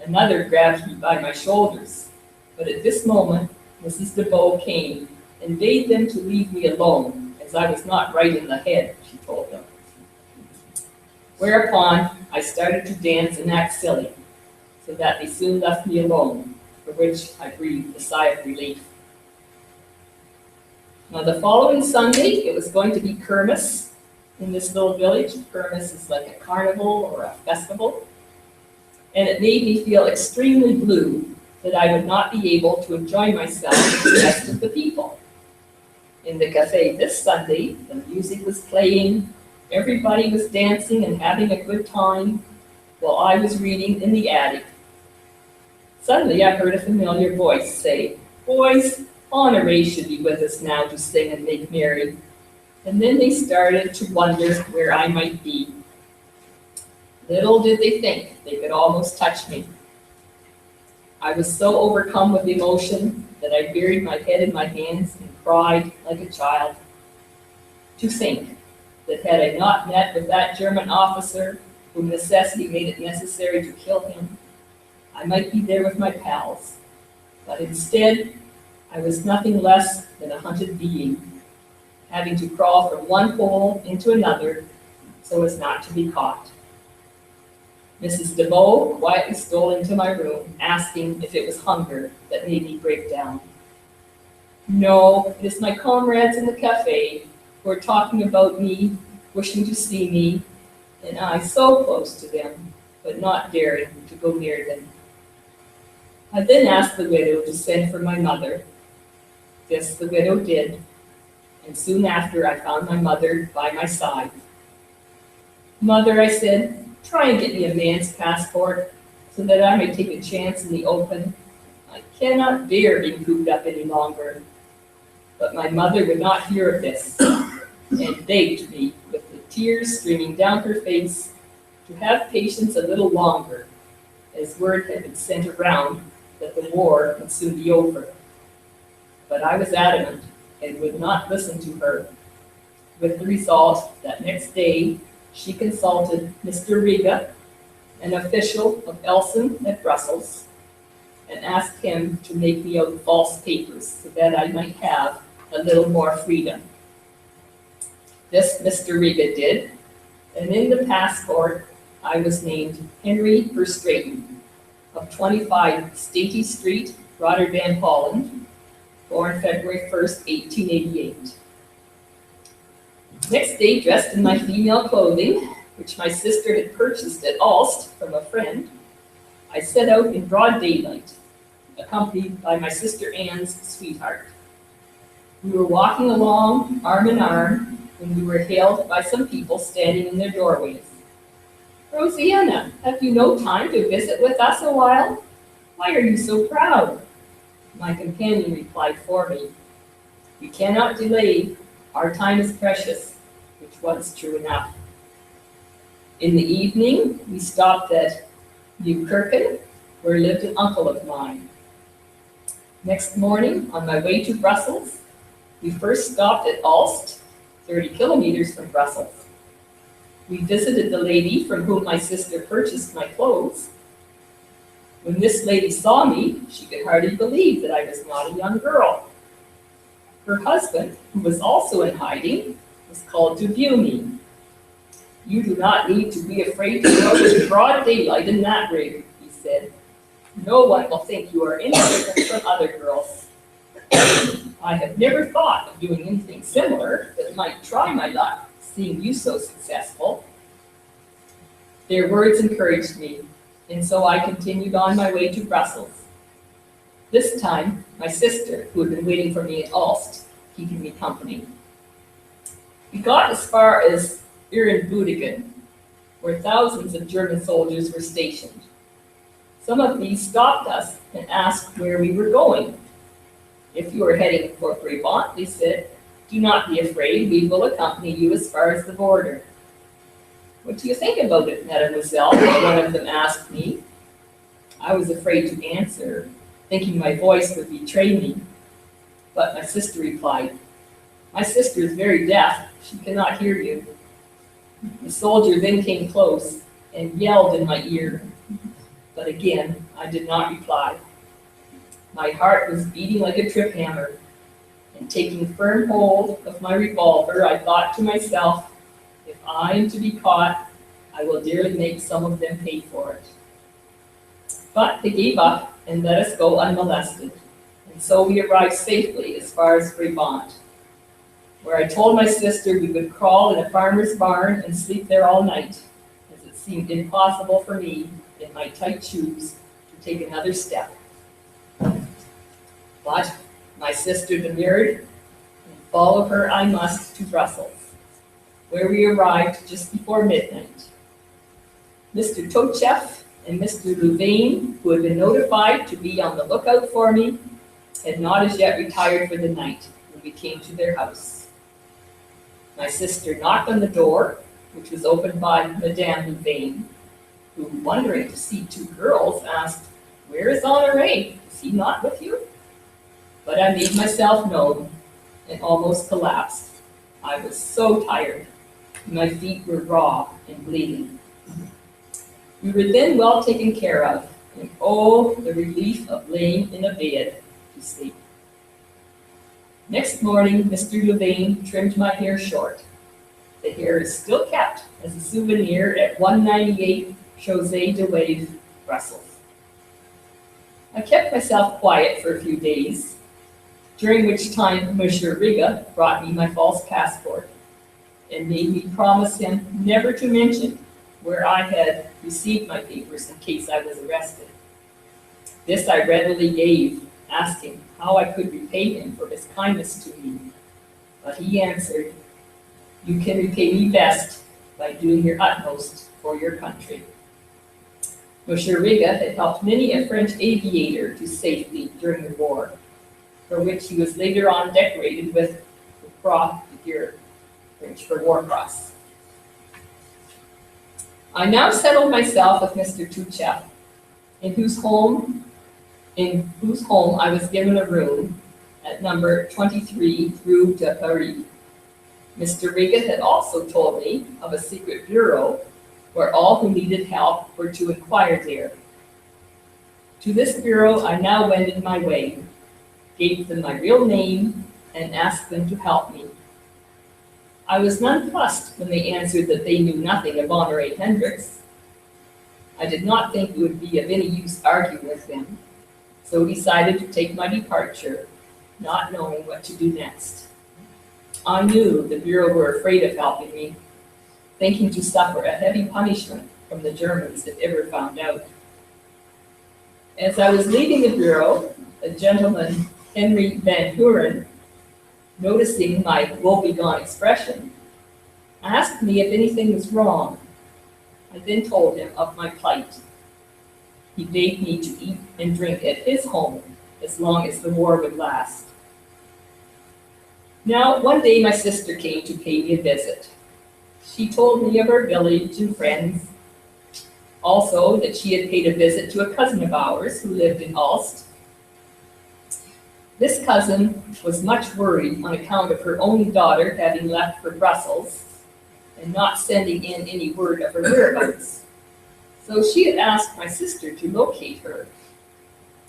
Another grabbed me by my shoulders, but at this moment, Mrs. DeVoe came and bade them to leave me alone, as I was not right in the head, she told them. Whereupon, I started to dance and act silly, so that they soon left me alone, for which I breathed a sigh of relief. Now, the following Sunday, it was going to be Kermis in this little village. Kermis is like a carnival or a festival. And it made me feel extremely blue that I would not be able to enjoy myself with the rest of the people. In the cafe this Sunday, the music was playing, everybody was dancing and having a good time, while I was reading in the attic. Suddenly I heard a familiar voice say, "Boys, Honoré should be with us now to sing and make merry." And then they started to wonder where I might be. Little did they think they could almost touch me. I was so overcome with emotion that I buried my head in my hands and cried like a child. To think that had I not met with that German officer whom necessity made it necessary to kill him, I might be there with my pals. But instead, I was nothing less than a hunted being, having to crawl from one hole into another so as not to be caught. Mrs. DeVoe quietly stole into my room, asking if it was hunger that made me break down. "No, it is my comrades in the cafe who are talking about me, wishing to see me, and I so close to them, but not daring to go near them." I then asked the widow to send for my mother. This the widow did, and soon after I found my mother by my side. "Mother," I said, "try and get me a man's passport so that I may take a chance in the open. I cannot bear being cooped up any longer." But my mother would not hear of this and begged me, with the tears streaming down her face, to have patience a little longer, as word had been sent around that the war would soon be over. But I was adamant, and would not listen to her, with the result that next day she consulted Mr. Riga, an official of Elson at Brussels, and asked him to make me out false papers so that I might have a little more freedom. This Mr. Riga did, and in the passport I was named Henry Verstraeten of 25 Staty Street, Rotterdam, Holland, born February 1st, 1888. Next day, dressed in my female clothing, which my sister had purchased at Ulst from a friend, I set out in broad daylight, accompanied by my sister Anne's sweetheart. We were walking along arm in arm when we were hailed by some people standing in their doorways. "Rosianna, have you no time to visit with us a while? Why are you so proud?" My companion replied for me, "We cannot delay, our time is precious," which was true enough. In the evening, we stopped at Newkirken, where lived an uncle of mine. Next morning, on my way to Brussels, we first stopped at Ulst, 30 kilometers from Brussels. We visited the lady from whom my sister purchased my clothes. When this lady saw me, she could hardly believe that I was not a young girl. Her husband, who was also in hiding, was called to view me. "You do not need to be afraid to go in broad daylight in that rig," he said. "No one will think you are any different from other girls. I have never thought of doing anything similar, but might try my luck, seeing you so successful." Their words encouraged me, and so I continued on my way to Brussels. This time, my sister, who had been waiting for me at Ulst, keeping me company. We got as far as Ehrenbütingen, where thousands of German soldiers were stationed. Some of these stopped us and asked where we were going. "If you are heading for Brabant," they said, "do not be afraid, we will accompany you as far as the border." "What do you think about it, mademoiselle?" one of them asked me. I was afraid to answer, thinking my voice would betray me. But my sister replied, "My sister is very deaf, she cannot hear you." The soldier then came close and yelled in my ear, but again I did not reply. My heart was beating like a trip hammer, and taking firm hold of my revolver, I thought to myself, if I am to be caught, I will dearly make some of them pay for it. But they gave up and let us go unmolested, and so we arrived safely as far as Brabant, where I told my sister we would crawl in a farmer's barn and sleep there all night, as it seemed impossible for me, in my tight shoes, to take another step. But my sister demurred, and follow her I must to Brussels, where we arrived just before midnight. Mr. Totchef and Mr. Louvain, who had been notified to be on the lookout for me, had not as yet retired for the night when we came to their house. My sister knocked on the door, which was opened by Madame Louvain, who, wondering to see two girls, asked, "Where is Honoré? Is he not with you?" But I made myself known and almost collapsed. I was so tired. My feet were raw and bleeding. We were then well taken care of, and oh, the relief of laying in a bed to sleep. Next morning, Mr. Louvain trimmed my hair short. The hair is still kept as a souvenir at 198 Chaussée de Wave, Brussels. I kept myself quiet for a few days, during which time Monsieur Riga brought me my false passport and made me promise him never to mention where I had received my papers in case I was arrested. This I readily gave, asking how I could repay him for his kindness to me. But he answered, "You can repay me best by doing your utmost for your country." Monsieur Riga had helped many a French aviator to safety during the war, for which he was later on decorated with the Croix de Guerre, French for War Cross. I now settled myself with Mr. Totchef, in whose home I was given a room at number 23 Rue de Paris. Mr. Riga had also told me of a secret bureau where all who needed help were to inquire there. To this bureau I now wended my way, gave them my real name, and asked them to help me. I was nonplussed when they answered that they knew nothing of Honoré Hendricks. I did not think it would be of any use arguing with them, so decided to take my departure, not knowing what to do next. I knew the Bureau were afraid of helping me, thinking to suffer a heavy punishment from the Germans if ever found out. As I was leaving the Bureau, a gentleman, Henry Van Huren, noticing my woebegone expression, asked me if anything was wrong. I then told him of my plight. He begged me to eat and drink at his home as long as the war would last. Now, one day my sister came to pay me a visit. She told me of her village and friends, also that she had paid a visit to a cousin of ours who lived in Ulst. This cousin was much worried on account of her only daughter having left for Brussels and not sending in any word of her whereabouts. So she had asked my sister to locate her.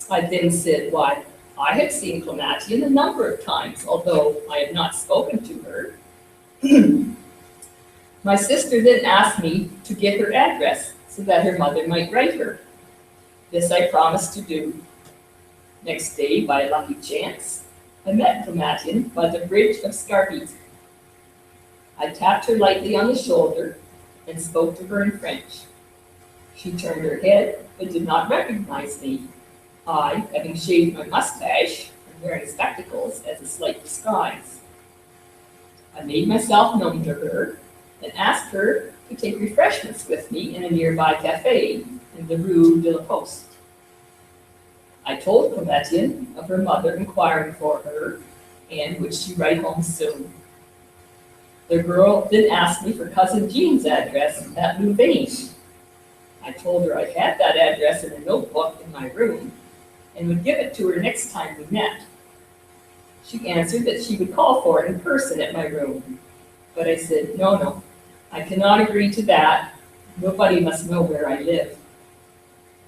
I then said, why, I had seen Clematian a number of times, although I had not spoken to her. My sister then asked me to get her address so that her mother might write her. This I promised to do. Next day, by a lucky chance, I met Clematian by the bridge of Scarbeat. I tapped her lightly on the shoulder and spoke to her in French. She turned her head but did not recognize me, I having shaved my mustache and wearing spectacles as a slight disguise. I made myself known to her and asked her to take refreshments with me in a nearby cafe in the Rue de la Poste. I told Clematian of her mother inquiring for her and would she write home soon. The girl then asked me for Cousin Jean's address at Louvain. I told her I had that address in a notebook in my room and would give it to her next time we met. She answered that she would call for it in person at my room, but I said, no, I cannot agree to that. Nobody must know where I live.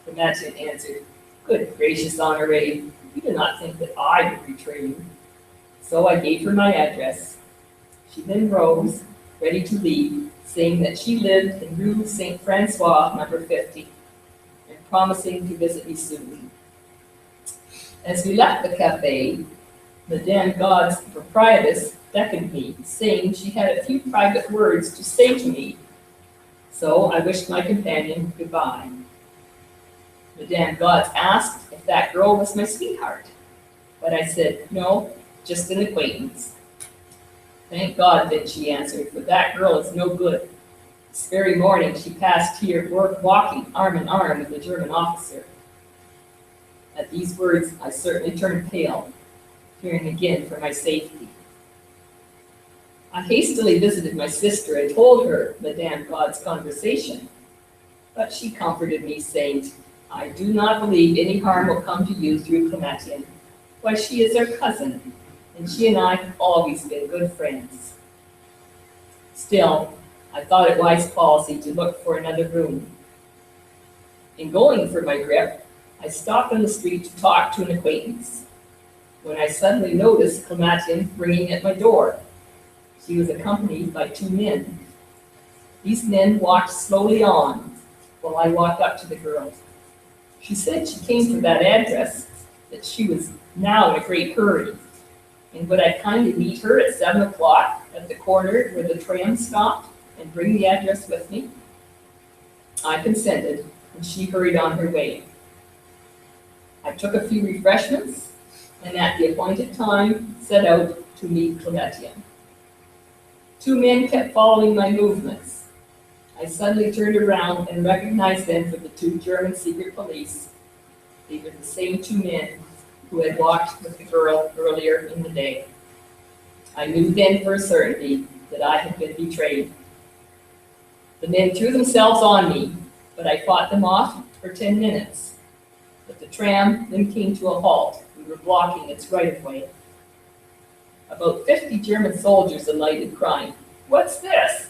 Clematian answered, good gracious, Honoré, you do not think that I would betray you. So I gave her my address. She then rose, ready to leave, saying that she lived in Rue Saint Francois, number 50, and promising to visit me soon. As we left the cafe, Madame God's proprietress beckoned me, saying she had a few private words to say to me. So I wished my companion goodbye. Madame God's asked if that girl was my sweetheart, but I said, no, just an acquaintance. Thank God, then she answered, for that girl is no good. This very morning she passed here walking arm in arm with a German officer. At these words, I certainly turned pale, fearing again for my safety. I hastily visited my sister and told her Madame God's conversation, but she comforted me, saying, I do not believe any harm will come to you through Clematian. Why, she is our cousin, and she and I have always been good friends. Still, I thought it wise policy to look for another room. In going for my grip, I stopped on the street to talk to an acquaintance, when I suddenly noticed Clematian ringing at my door. She was accompanied by two men. These men walked slowly on, while I walked up to the girl. She said she came for that address, that she was now in a great hurry, and would I kindly meet her at 7 o'clock at the corner where the tram stopped and bring the address with me? I consented, and she hurried on her way. I took a few refreshments, and at the appointed time set out to meet Clematian. Two men kept following my movements. I suddenly turned around and recognized them for the two German secret police. They were the same two men who had walked with the girl earlier in the day. I knew then for a certainty that I had been betrayed. The men threw themselves on me, but I fought them off for 10 minutes. But the tram then came to a halt. We were blocking its right-of-way. A About 50 German soldiers alighted, crying, "What's this?"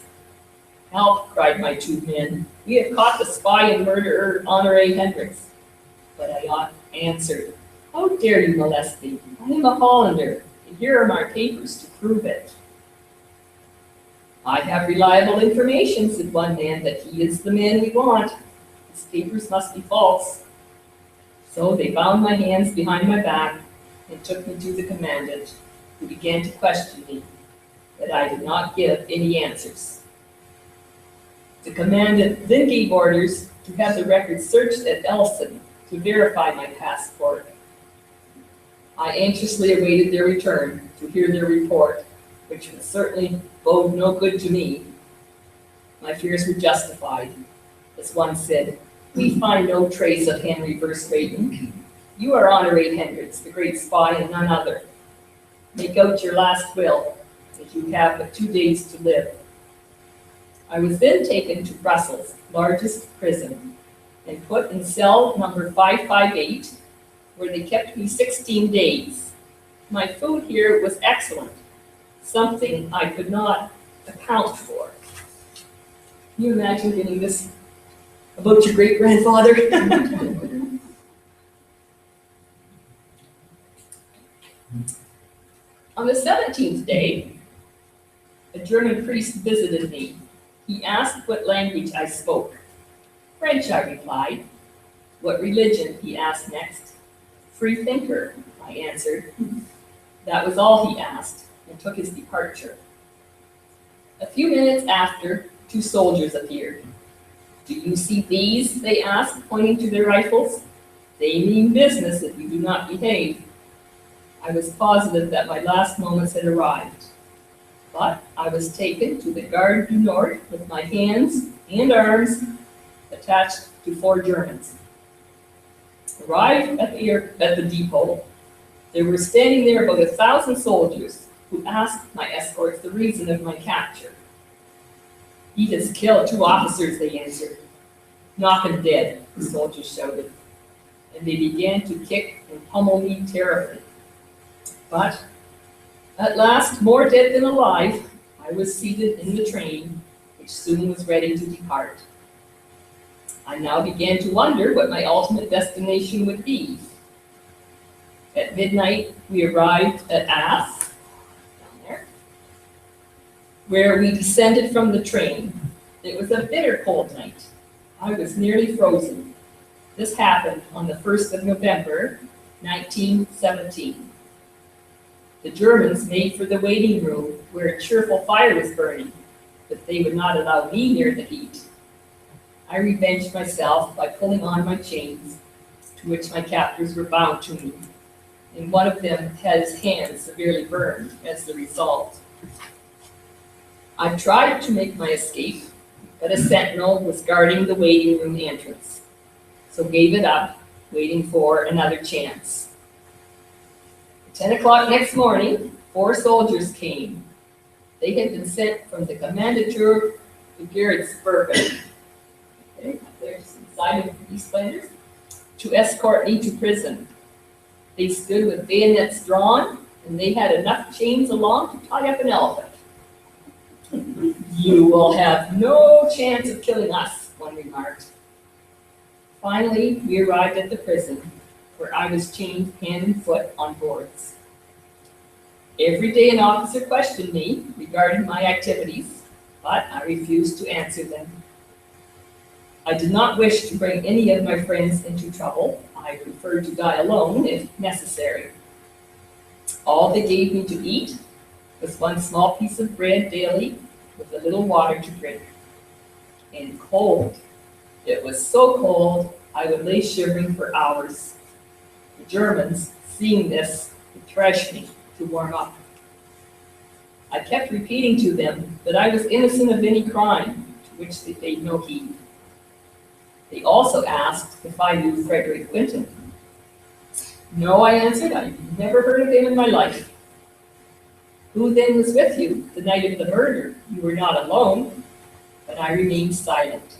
"Help," cried my two men. "We have caught the spy and murderer, Honoré Hendricks." But I answered, "How dare you molest me? I am a Hollander, and here are my papers to prove it." "I have reliable information," said one man, "that he is the man we want. His papers must be false." So they bound my hands behind my back and took me to the commandant, who began to question me, but I did not give any answers. The commandant then gave orders to have the records searched at Elson to verify my passport. I anxiously awaited their return to hear their report, which would certainly bode no good to me. My fears were justified. As one said, "We find no trace of Henry Verstraeten. You are Honoré Hendricks, the great spy, and none other. Make out your last will, as you have but 2 days to live." I was then taken to Brussels' largest prison and put in cell number 558, where they kept me 16 days. My food here was excellent, something I could not account for. Can you imagine getting this about your great-grandfather? On the 17th day, a German priest visited me. He asked what language I spoke. "French," I replied. "What religion?" he asked next. "Free thinker," I answered. That was all he asked, and took his departure. A few minutes after, 2 soldiers appeared. "Do you see these?" they asked, pointing to their rifles. "They mean business if you do not behave." I was positive that my last moments had arrived, but I was taken to the Gare du Nord with my hands and arms attached to 4 Germans. Arrived at the depot, there were standing there about 1,000 soldiers who asked my escorts the reason of my capture. "He has killed 2 officers," they answered. "Knock him dead," the soldiers shouted, and they began to kick and pummel me terribly. But at last, more dead than alive, I was seated in the train, which soon was ready to depart. I now began to wonder what my ultimate destination would be. At midnight, we arrived at Ath, down there, where we descended from the train. It was a bitter cold night. I was nearly frozen. This happened on the 1st of November, 1917. The Germans made for the waiting room where a cheerful fire was burning, but they would not allow me near the heat. I revenged myself by pulling on my chains, to which my captors were bound to me, and one of them had his hand severely burned as the result. I tried to make my escape, but a sentinel was guarding the waiting room entrance, so gave it up, waiting for another chance. At 10 o'clock next morning, 4 soldiers came. They had been sent from the Commandatur to Geretsbergen, okay, up there inside of East Flanders, to escort me to prison. They stood with bayonets drawn, and they had enough chains along to tie up an elephant. "You will have no chance of killing us," one remarked. Finally, we arrived at the prison, where I was chained hand and foot on boards. Every day an officer questioned me regarding my activities, but I refused to answer them. I did not wish to bring any of my friends into trouble. I preferred to die alone if necessary. All they gave me to eat was 1 small piece of bread daily with a little water to drink. And cold. It was so cold, I would lay shivering for hours. The Germans, seeing this, would thrash me to warm up. I kept repeating to them that I was innocent of any crime, to which they paid no heed. They also asked if I knew Frederick Quinton. "No," I answered, "I never heard of him in my life." "Who then was with you the night of the murder? You were not alone." But I remained silent.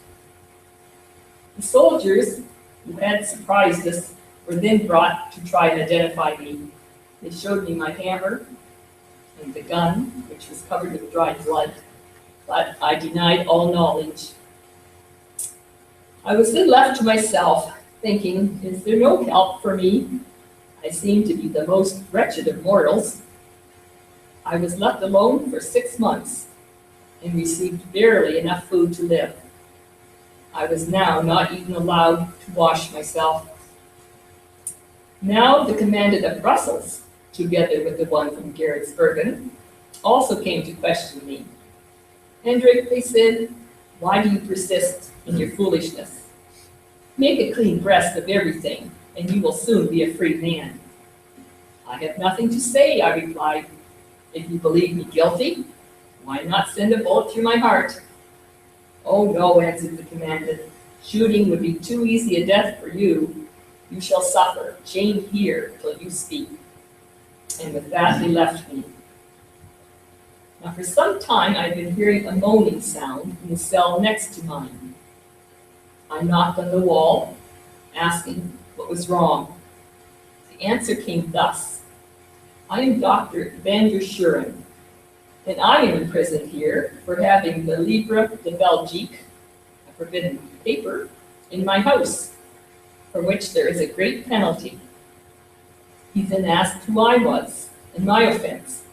The soldiers who had surprised us were then brought to try and identify me. They showed me my hammer, and the gun, which was covered with dried blood, but I denied all knowledge. I was then left to myself, thinking, is there no help for me? I seemed to be the most wretched of mortals. I was left alone for 6 months and received barely enough food to live. I was now not even allowed to wash myself. Now the commandant of Brussels, together with the one from Gerritsbergen, also came to question me. Hendrik, they said, why do you persist in your foolishness? Make a clean breast of everything, and you will soon be a free man. I have nothing to say, I replied. If you believe me guilty, why not send a bullet through my heart? Oh no, answered the commandant. Shooting would be too easy a death for you. You shall suffer, chained here till you speak. And with that, they left me. Now for some time, I'd been hearing a moaning sound in the cell next to mine. I knocked on the wall, asking what was wrong. The answer came thus. I am Dr. Van der Schuren, and I am imprisoned here for having the Livre de Belgique, a forbidden paper, in my house, for which there is a great penalty. He then asked who I was and my offense.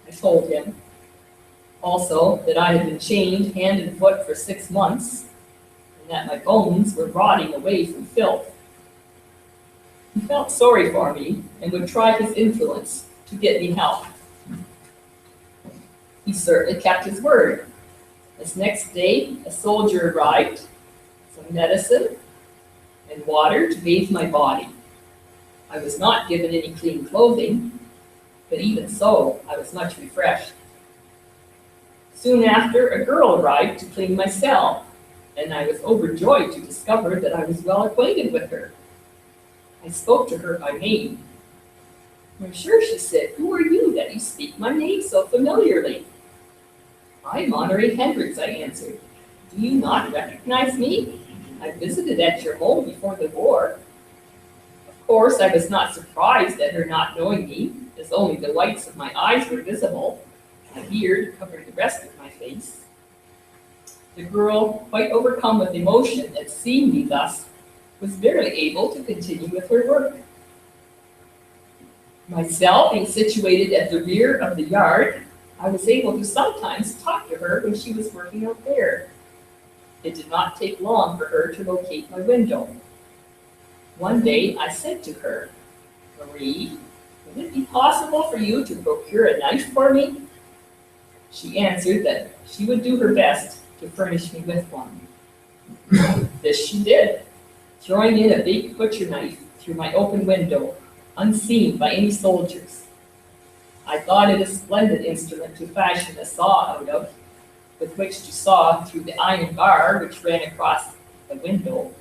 I told him also that I had been chained hand and foot for 6 months, and that my bones were rotting away from filth. He felt sorry for me and would try his influence to get me help. He certainly kept his word, as next day a soldier arrived, some medicine, and water to bathe my body. I was not given any clean clothing, but even so, I was much refreshed. Soon after, a girl arrived to clean my cell, and I was overjoyed to discover that I was well acquainted with her. I spoke to her by name. I'm sure, she said, who are you that you speak my name so familiarly? I'm Honoré Hendricks, I answered. Do you not recognize me? I visited at your home before the war. Of course, I was not surprised at her not knowing me, as only the whites of my eyes were visible. My beard covered the rest of my face. The girl, quite overcome with emotion at seeing me thus, was barely able to continue with her work. My cell being situated at the rear of the yard, I was able to sometimes talk to her when she was working out there. It did not take long for her to locate my window. One day I said to her, Marie, would it be possible for you to procure a knife for me? She answered that she would do her best to furnish me with one. This she did, throwing in a big butcher knife through my open window, unseen by any soldiers. I thought it a splendid instrument to fashion a saw out of, with which to saw through the iron bar which ran across the window.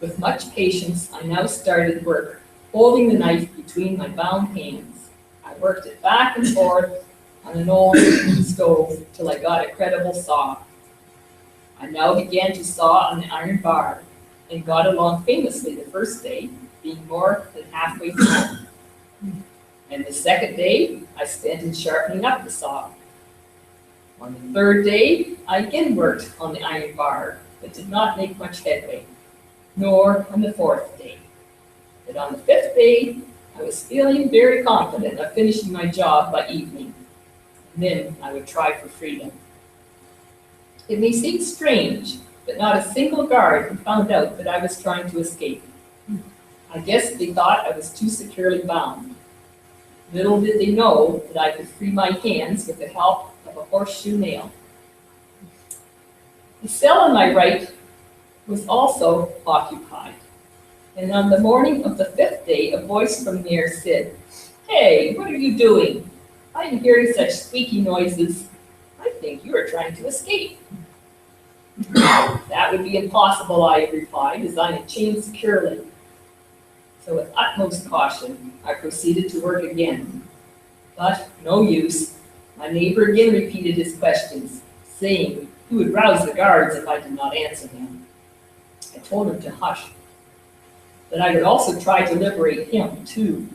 With much patience, I now started work, holding the knife between my bound hands. I worked it back and forth on an old stove till I got a credible saw. I now began to saw on the iron bar and got along famously the first day, being more than halfway through. And the second day, I spent in sharpening up the saw. On the third day, I again worked on the iron bar, but did not make much headway, nor on the fourth day. But on the fifth day, I was feeling very confident of finishing my job by evening. And then I would try for freedom. It may seem strange, but not a single guard had found out that I was trying to escape. I guess they thought I was too securely bound. Little did they know that I could free my hands with the help of a horseshoe nail. The cell on my right was also occupied, and on the morning of the fifth day, a voice from there said, "Hey, what are you doing? I am hearing such squeaky noises. I think you are trying to escape." "That would be impossible," I replied, "as I am chained securely." So with utmost caution, I proceeded to work again. But no use. My neighbor again repeated his questions, saying he would rouse the guards if I did not answer him. I told him to hush, that I would also try to liberate him too.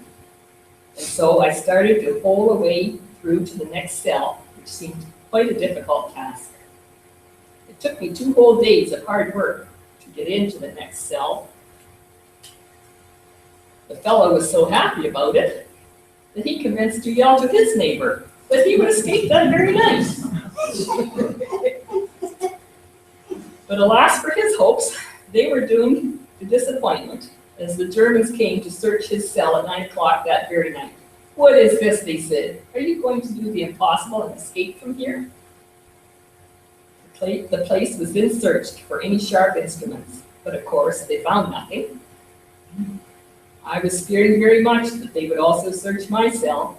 And so I started to hole a way through to the next cell, which seemed quite a difficult task. It took me 2 whole days of hard work to get into the next cell. The fellow was so happy about it that he commenced to yell to his neighbor that he would escape that very night. But alas for his hopes, they were doomed to disappointment as the Germans came to search his cell at 9 o'clock that very night. "What is this?" they said. "Are you going to do the impossible and escape from here?" The place was then searched for any sharp instruments, but of course they found nothing. I was fearing very much that they would also search my cell,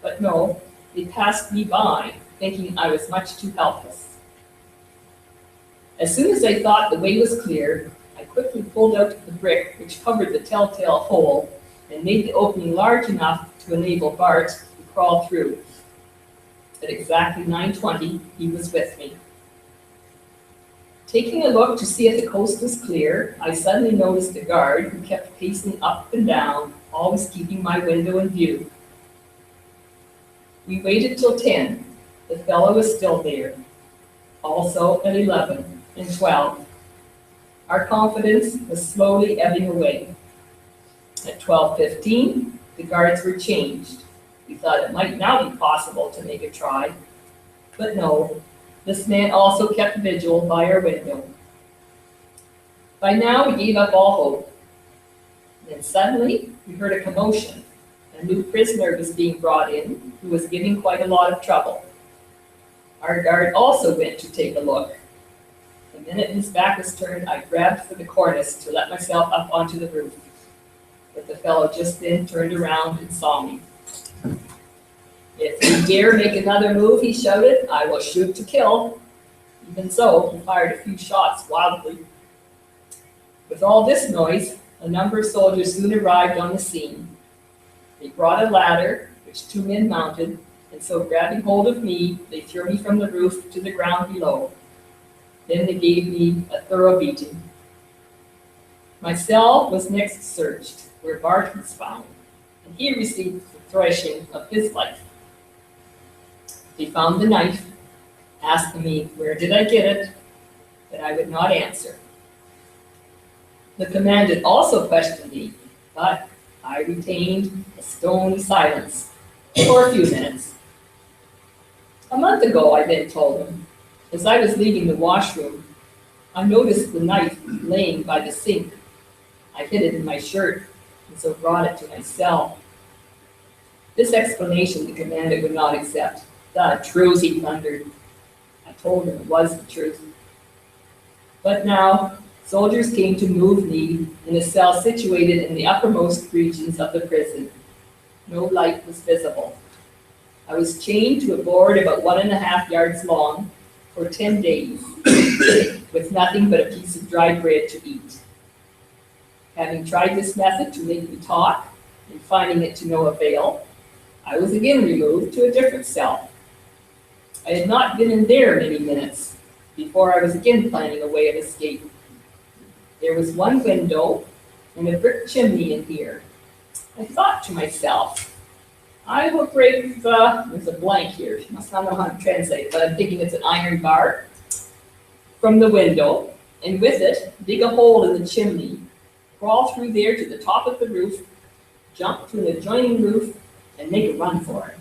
but no, they passed me by, thinking I was much too helpless. As soon as I thought the way was clear, I quickly pulled out the brick which covered the telltale hole and made the opening large enough to enable Bart to crawl through. At exactly 9:20, he was with me. Taking a look to see if the coast was clear, I suddenly noticed a guard who kept pacing up and down, always keeping my window in view. We waited till 10. The fellow was still there. Also at 11 and 12. Our confidence was slowly ebbing away. At 12:15, the guards were changed. We thought it might now be possible to make a try, but no. This man also kept vigil by our window. By now, we gave up all hope. Then suddenly, we heard a commotion. A new prisoner was being brought in, who was giving quite a lot of trouble. Our guard also went to take a look. The minute his back was turned, I grabbed for the cornice to let myself up onto the roof. But the fellow just then turned around and saw me. "If you dare make another move," he shouted, "I will shoot to kill." Even so, he fired a few shots wildly. With all this noise, a number of soldiers soon arrived on the scene. They brought a ladder, which 2 men mounted, and so grabbing hold of me, they threw me from the roof to the ground below. Then they gave me a thorough beating. My cell was next searched, where Bart was found, and he received the thrashing of his life. They found the knife, asking me where did I get it, but I would not answer. The commandant also questioned me, but I retained a stony silence for a few minutes. A month ago, I then told him, as I was leaving the washroom, I noticed the knife laying by the sink. I hid it in my shirt, and so brought it to my cell. This explanation the commandant would not accept. "The truth," he thundered. I told him it was the truth. But now, soldiers came to move me in a cell situated in the uppermost regions of the prison. No light was visible. I was chained to a board about 1.5 yards long for 10 days, with nothing but a piece of dry bread to eat. Having tried this method to make me talk, and finding it to no avail, I was again removed to a different cell. I had not been in there many minutes before I was again planning a way of escape. There was one window and a brick chimney in here. I thought to myself, I will break there's a blank here, I don't know how to translate, but I'm thinking it's an iron bar from the window, and with it, dig a hole in the chimney, crawl through there to the top of the roof, jump to an adjoining roof, and make a run for it.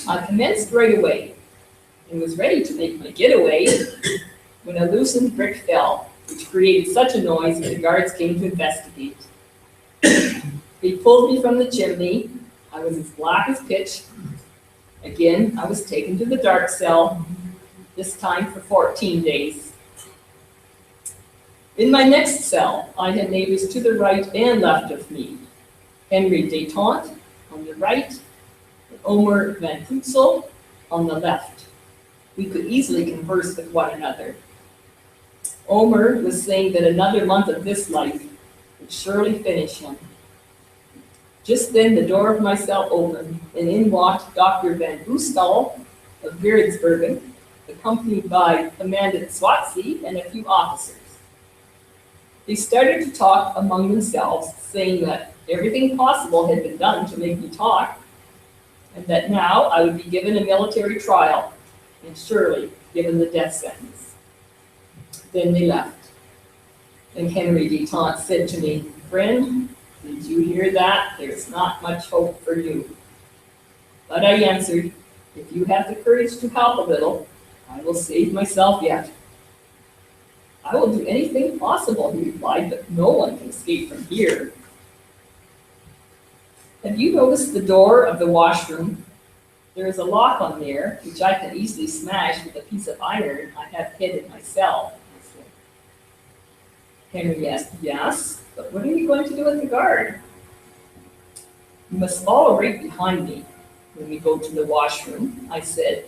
I commenced right away and was ready to make my getaway when a loosened brick fell, which created such a noise that the guards came to investigate. They pulled me from the chimney. I was as black as pitch. Again, I was taken to the dark cell, this time for 14 days. In my next cell, I had neighbors to the right and left of me. Henry Détente on the right, and Omer Van Poetsel on the left. We could easily converse with one another. Omer was saying that another month of this life would surely finish him. Just then the door of my cell opened, and in walked Dr. Van Boostal of Veridsbergen, accompanied by Commandant Swatsea and a few officers. They started to talk among themselves, saying that everything possible had been done to make me talk, and that now I would be given a military trial and surely given the death sentence. Then they left. And Henry d'Étampes said to me, "Friend, did you hear that? There's not much hope for you." But I answered, "If you have the courage to help a little, I will save myself yet." "I will do anything possible," he replied, "but no one can escape from here." Have you noticed the door of the washroom? There is a lock on there, which I can easily smash with a piece of iron I have hid in my cell. I said. Henry asked, "Yes, but what are you going to do with the guard?" "You must follow right behind me when we go to the washroom," I said,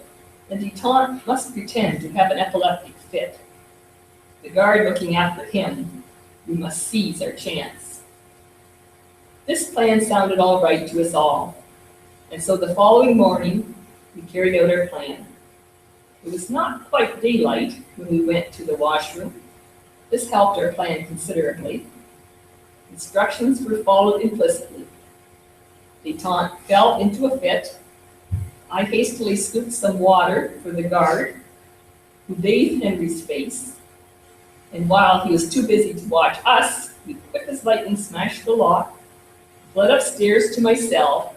"and d'Étampes must pretend to have an epileptic fit. The guard looking after him, we must seize our chance." This plan sounded all right to us all, and so the following morning, we carried out our plan. It was not quite daylight when we went to the washroom. This helped our plan considerably. Instructions were followed implicitly. D'Étampes fell into a fit. I hastily scooped some water for the guard, who bathed Henry's face, and while he was too busy to watch us, we quick as lightning smashed the lock, fled upstairs to my cell,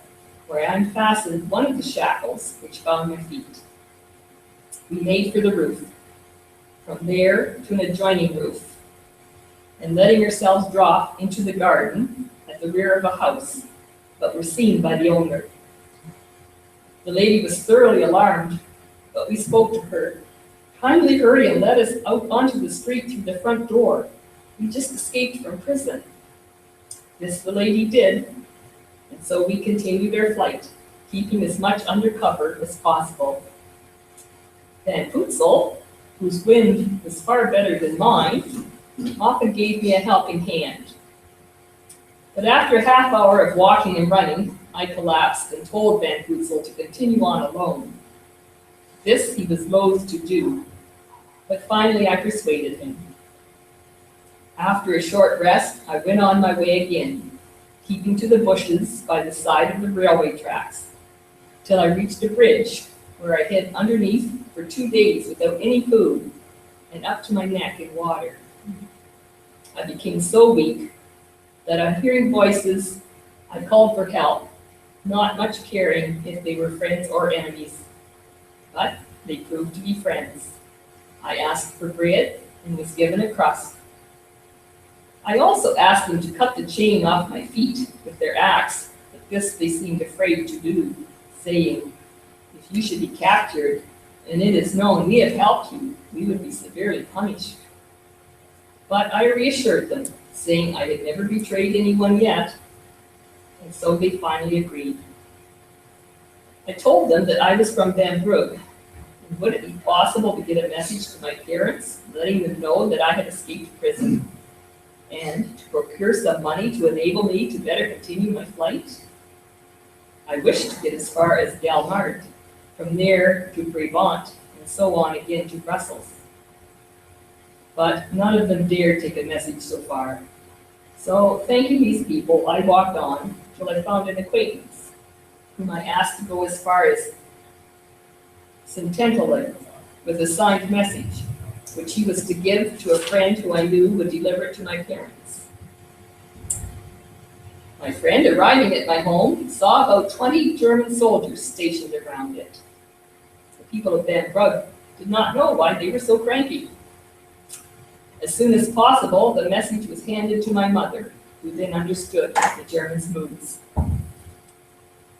where I unfastened one of the shackles which bound my feet. We made for the roof, from there to an adjoining roof, and letting ourselves drop into the garden at the rear of a house, but were seen by the owner. The lady was thoroughly alarmed, but we spoke to her. "Kindly hurry and let us out onto the street through the front door. We just escaped from prison." This the lady did, and so we continued our flight, keeping as much under cover as possible. Van Poetsel, whose wind was far better than mine, often gave me a helping hand. But after a half hour of walking and running, I collapsed and told Van Poetsel to continue on alone. This he was loath to do, but finally I persuaded him. After a short rest, I went on my way again, keeping to the bushes by the side of the railway tracks, till I reached a bridge, where I hid underneath for 2 days without any food, and up to my neck in water. I became so weak that on hearing voices, I called for help, not much caring if they were friends or enemies. But they proved to be friends. I asked for bread and was given a crust. I also asked them to cut the chain off my feet with their axe, but this they seemed afraid to do, saying, "If you should be captured, and it is known we have helped you, we would be severely punished." But I reassured them, saying I had never betrayed anyone yet, and so they finally agreed. I told them that I was from Van Brugge, and would it be possible to get a message to my parents, letting them know that I had escaped prison, and to procure some money to enable me to better continue my flight? I wished to get as far as Galmard, from there to Brabant, and so on again to Brussels. But none of them dared take a message so far. So, thanking these people, I walked on till I found an acquaintance, whom I asked to go as far as Saint-Antolin with a signed message, which he was to give to a friend who I knew would deliver it to my parents. My friend, arriving at my home, saw about 20 German soldiers stationed around it. The people of Van Brugge did not know why they were so cranky. As soon as possible, the message was handed to my mother, who then understood the Germans' moods.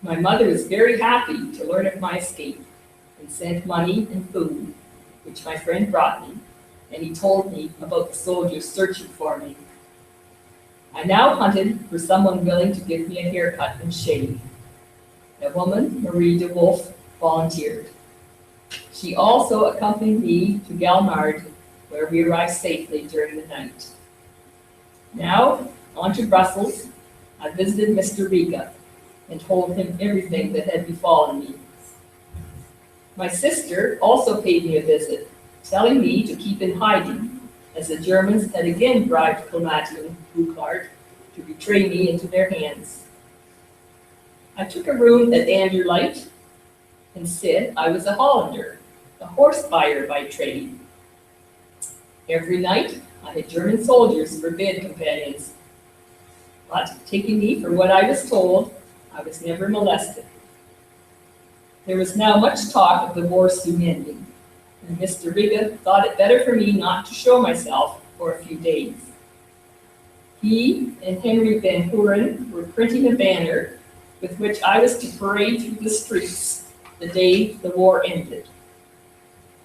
My mother was very happy to learn of my escape and sent money and food, which my friend brought me, and he told me about the soldiers searching for me. I now hunted for someone willing to give me a haircut and shave. A woman, Marie de Wolf, volunteered. She also accompanied me to Galmard, where we arrived safely during the night. Now, on to Brussels, I visited Mr. Riga and told him everything that had befallen me. My sister also paid me a visit, telling me to keep in hiding, as the Germans had again bribed Clemati and Bucklart to betray me into their hands. I took a room at Andrew Light and said I was a Hollander, a horse buyer by trade. Every night I had German soldiers for bed companions, but taking me for what I was told, I was never molested. There was now much talk of the war soon ending, and Mr. Riga thought it better for me not to show myself for a few days. He and Henry Van Hoeren were printing a banner with which I was to parade through the streets the day the war ended.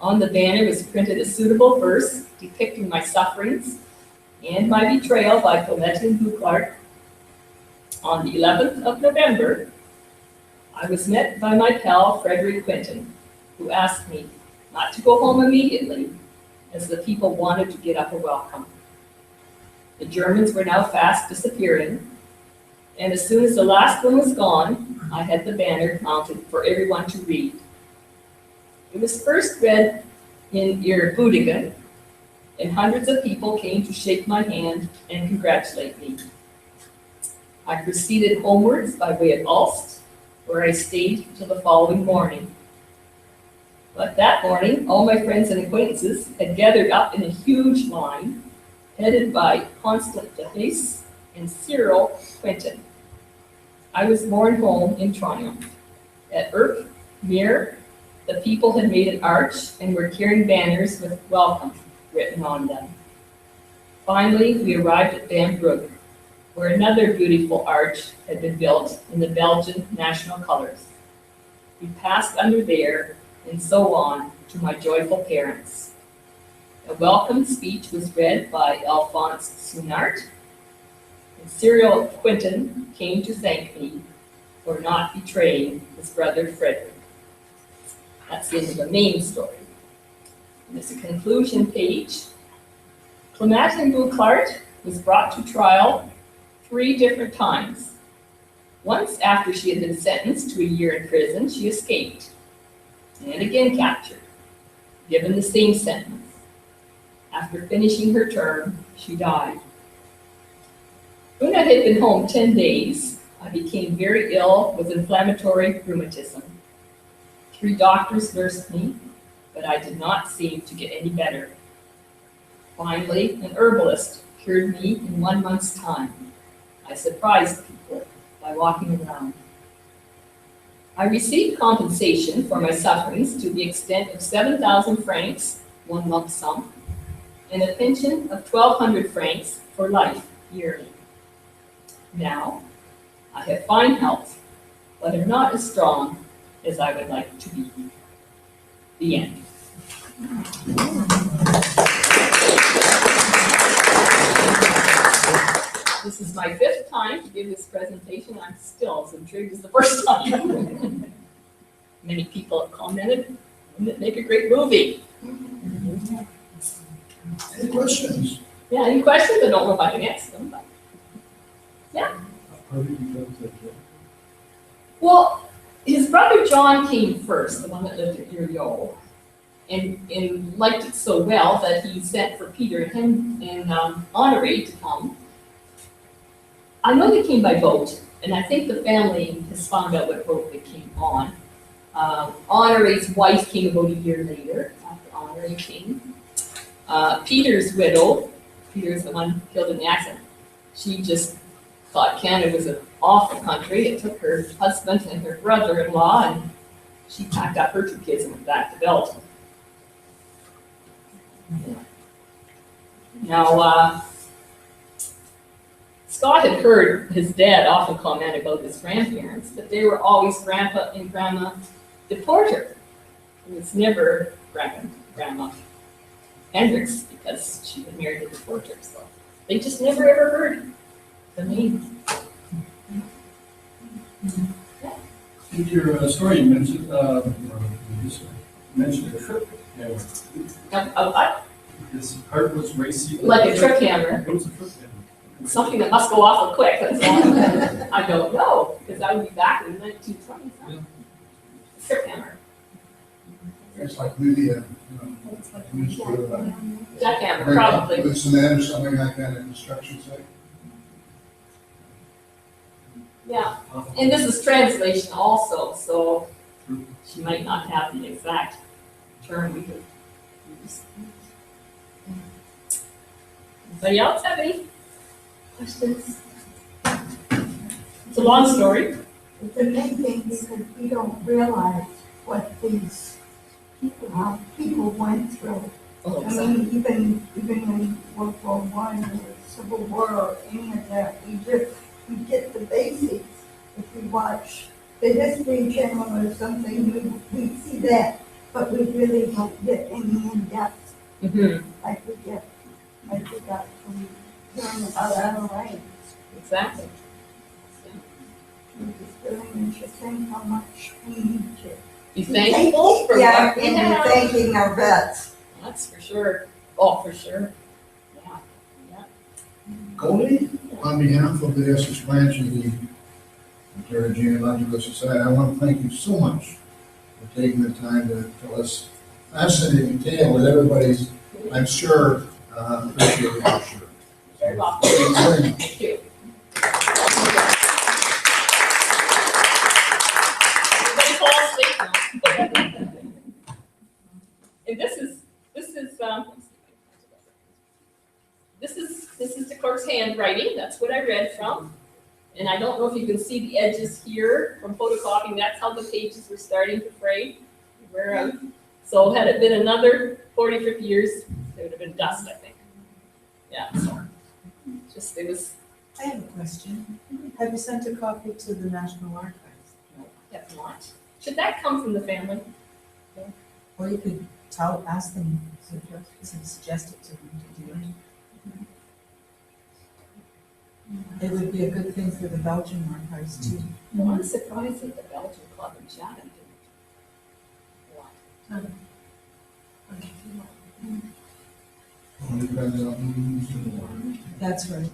On the banner was printed a suitable verse depicting my sufferings and my betrayal by Clemati and Bucklart. On the 11th of November, I was met by my pal Frederick Quinton, who asked me not to go home immediately, as the people wanted to get up a welcome. The Germans were now fast disappearing, and as soon as the last one was gone, I had the banner mounted for everyone to read. It was first read in Eerbiedigen, and hundreds of people came to shake my hand and congratulate me. I proceeded homewards by way of Ulst, where I stayed till the following morning. But that morning, all my friends and acquaintances had gathered up in a huge line, headed by Constant de Hees and Cyril Quinton. I was borne home in triumph. At Urk, Meer, the people had made an arch and were carrying banners with welcome written on them. Finally, we arrived at Van Brugge, where another beautiful arch had been built in the Belgian national colors. We passed under there and so on to my joyful parents. A welcome speech was read by Alphonse Sounart, and Cyril Quinton came to thank me for not betraying his brother Frederick. That's the end of the main story. And there's a conclusion page. Clemati and Bucklart was brought to trial 3 different times. Once after she had been sentenced to a year in prison, she escaped, and again captured, given the same sentence. After finishing her term, she died. When I had been home 10 days, I became very ill with inflammatory rheumatism. 3 doctors nursed me, but I did not seem to get any better. Finally, an herbalist cured me in 1 month's time. I surprised people by walking around. I received compensation for my sufferings to the extent of 7,000 francs, 1 lump sum, and a pension of 1,200 francs for life yearly. Now, I have fine health, but am not as strong as I would like to be. The end. This is my 5th time to give this presentation. I'm still as intrigued as the first time. Many people have commented, wouldn't it make a great movie? Any questions? Yeah, any questions? I don't know if I can answer them, but yeah. Well, his brother John came first, the one that lived at Uriol, and liked it so well that he sent for Peter and Honoré to come. I know they came by boat, and I think the family has found out what boat they came on. Honoré's wife came about a year later, after Honoré came. Peter's widow, Peter's the one killed in the accident, she just thought Canada was an awful country. It took her husband and her brother-in-law, and she packed up her 2 kids and went back to Belgium. Now, Scott had heard his dad often comment about his grandparents, but they were always Grandpa and Grandma DePorter. It was never Grandma Hendricks, because she had married a DePorter, so they just never ever heard the name. In your story, you mentioned a trip hammer. This part was racy. Like a trip hammer. What was a trip hammer? Something that must go awful quick. That's all. I don't know, because I would be back in the 1920s. Huh? Trip hammer. It's like maybe a, used to, Jackhammer, probably. with cement or something like that in construction site. Yeah, and this is translation also, so she might not have the exact term we could use. Anybody else have any questions? It's a long story. It's amazing because we don't realize what these people, how people went through. Oh, I mean, even in World War One or Civil War or any of that, we get the basics. If we watch the History Channel or something, we see that, but we really don't get any in-depth like we got from learning about our rights. Exactly. It's really interesting how much we need to. Be thankful for Yeah, what we and have. we're thanking our vets. That's for sure. Oh, for sure. Yeah. Goldie, on behalf of the Essex branch of the Ontario Genealogical Society, I want to thank you so much for taking the time to tell us fascinating tale that everybody's, I'm sure, appreciated for sure. Very welcome. Thank you very much. Thank you. Everybody fall asleep now. And this is the clerk's handwriting. That's what I read from. And I don't know if you can see the edges here from photocopying. That's how the pages were starting to fray. So had it been another 40, 50 years, it would have been dust, I think. Yeah, so just, it was, I have a question. Have you sent a copy to the National Archives? have not. Should that come from the family? Or you could ask them, suggest it to them to do it. It would be a good thing for the Belgian archives too. Well, I'm surprised that the Belgian Club in Chatham didn't. Depends on who's doing it. That's right.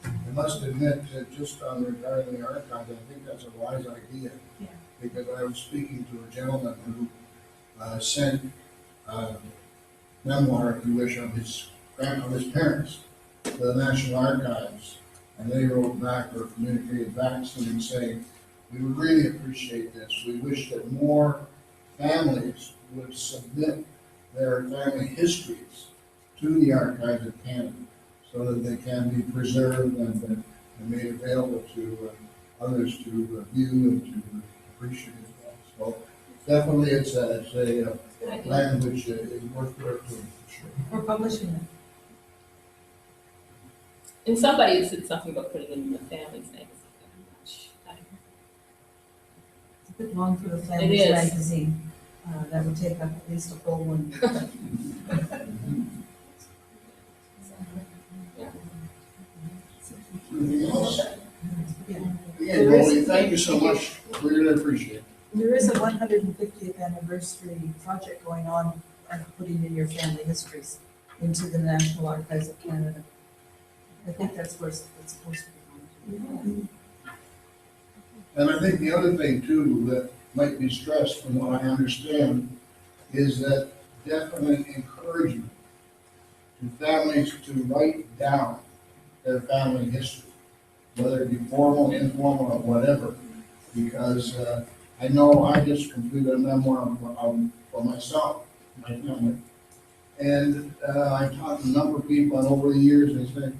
I must admit that just on regarding the archives, I think that's a wise idea. Yeah. Because I was speaking to a gentleman who sent memoir, if you wish, of his parents to the National Archives. And they wrote back or communicated back to them saying, we would really appreciate this. We wish that more families would submit their family histories to the Archives of Canada so that they can be preserved and made available to others to view and to appreciate as well. So definitely it's a land which is worth doing for sure. We're publishing it. And somebody had said something about putting in the family's names. It's a bit long for the It Flanders is. magazine. That would take up at least a whole one. Anything else? Yeah. Again, Goldie, thank you so much. We really appreciate it. There is a 150th anniversary project going on and putting in your family histories into the National Archives of Canada. I think that's where it's supposed to be going. And I think the other thing too that might be stressed from what I understand is that definite encouragement to families to write down their family history, whether it be formal, informal, or whatever, because I know I just completed a memoir for myself, my family, and I taught a number of people, and over the years they say,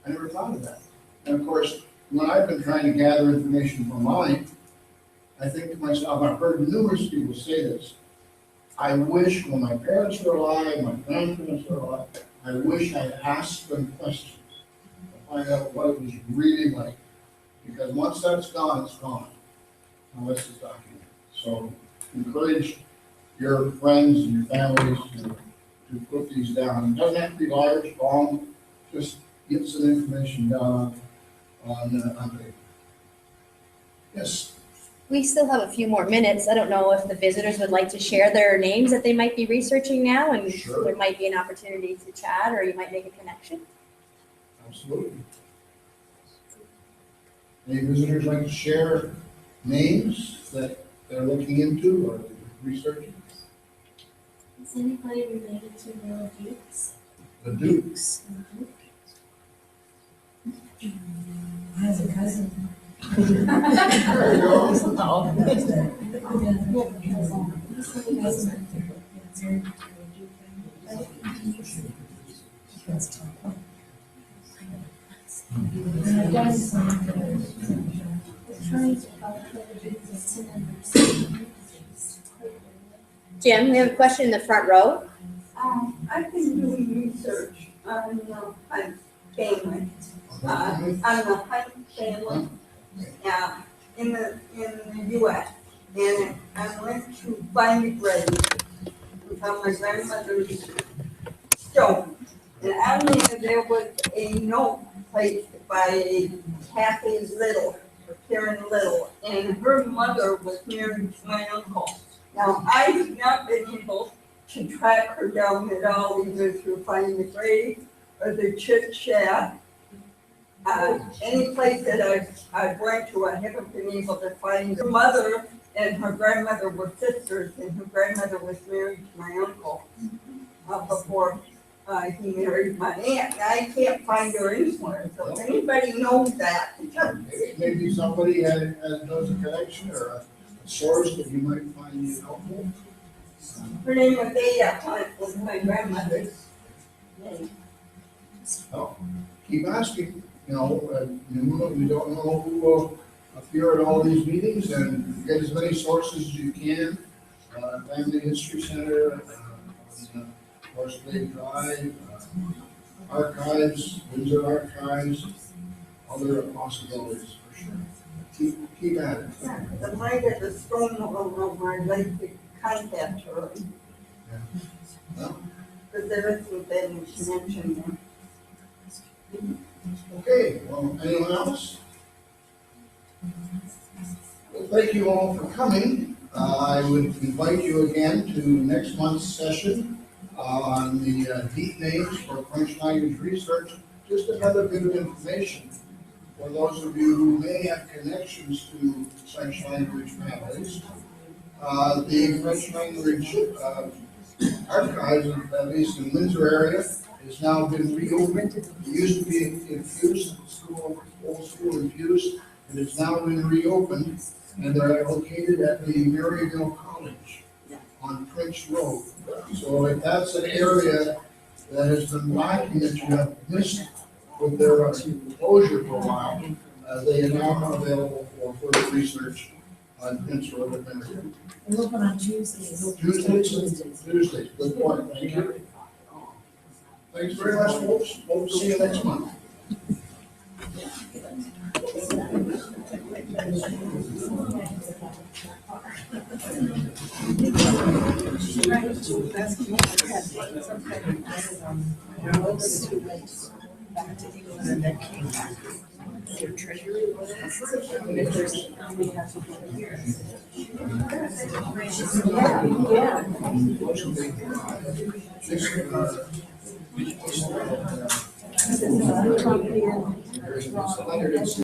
I never thought of that. And of course, when I've been trying to gather information for mine, I think to myself, I've heard numerous people say this, I wish when my parents were alive, my grandparents were alive, I wish I asked them questions to find out what it was really like. Because once that's gone, it's gone, unless it's documented. So encourage your friends and your families to put these down. It doesn't have to be large, long, just get some information down on paper. Yes. We still have a few more minutes. I don't know if the visitors would like to share their names that they might be researching now, and Sure. there might be an opportunity to chat, or you might make a connection. Absolutely. Any visitors like to share names that they're looking into or researching? Is anybody related to the Dukes? The Dukes. I have a cousin. There you go. I've done some trying to calculate the descendants. Jim, we have a question in the front row. I've been doing research on the Hunt family, on the Hunt family, in the US. And I went to find a grave on my grandmother's stone. And on there was a note placed by Kathy Little, or Karen Little, and her mother was married to my uncle. Now, I have not been able to track her down at all, either through finding the grave or the chit chat. Any place that I've went to, I haven't been able to find her mother, and her grandmother were sisters, and her grandmother was married to my uncle before he married my aunt. And I can't find her anywhere, so if anybody knows that. Maybe somebody knows a connection or a source that you might find helpful. Her name was Ada Hunt, was my grandmother's name. Oh, keep asking, we don't know who will appear at all these meetings, and get as many sources as you can. Family History Center, Horse Lake Drive, archives, Windsor Archives, other possibilities for sure. Keep at it. Yeah, the might of the stone over, I'd like to contact her. Well, Because there isn't been mentioned there. okay, well, anyone else? Well, thank you all for coming. I would invite you again to next month's session on the deep names for French language research. Just another bit of information for those of you who may have connections to French language families. The French language archives, at least in Windsor area, has now been reopened. It used to be infused school, old school infused, and it's now been reopened. And they're located at the Maryville College on Prince Road. So if that's an area that has been lacking that you have missed with their closure for a while, they are now available for further research on Prince Road at Maryville. And open on Tuesdays. Tuesdays, good point, thank you. Thanks very much, folks. Hope to see you next month. Their treasury was, and if there's, we have to go here. Yeah.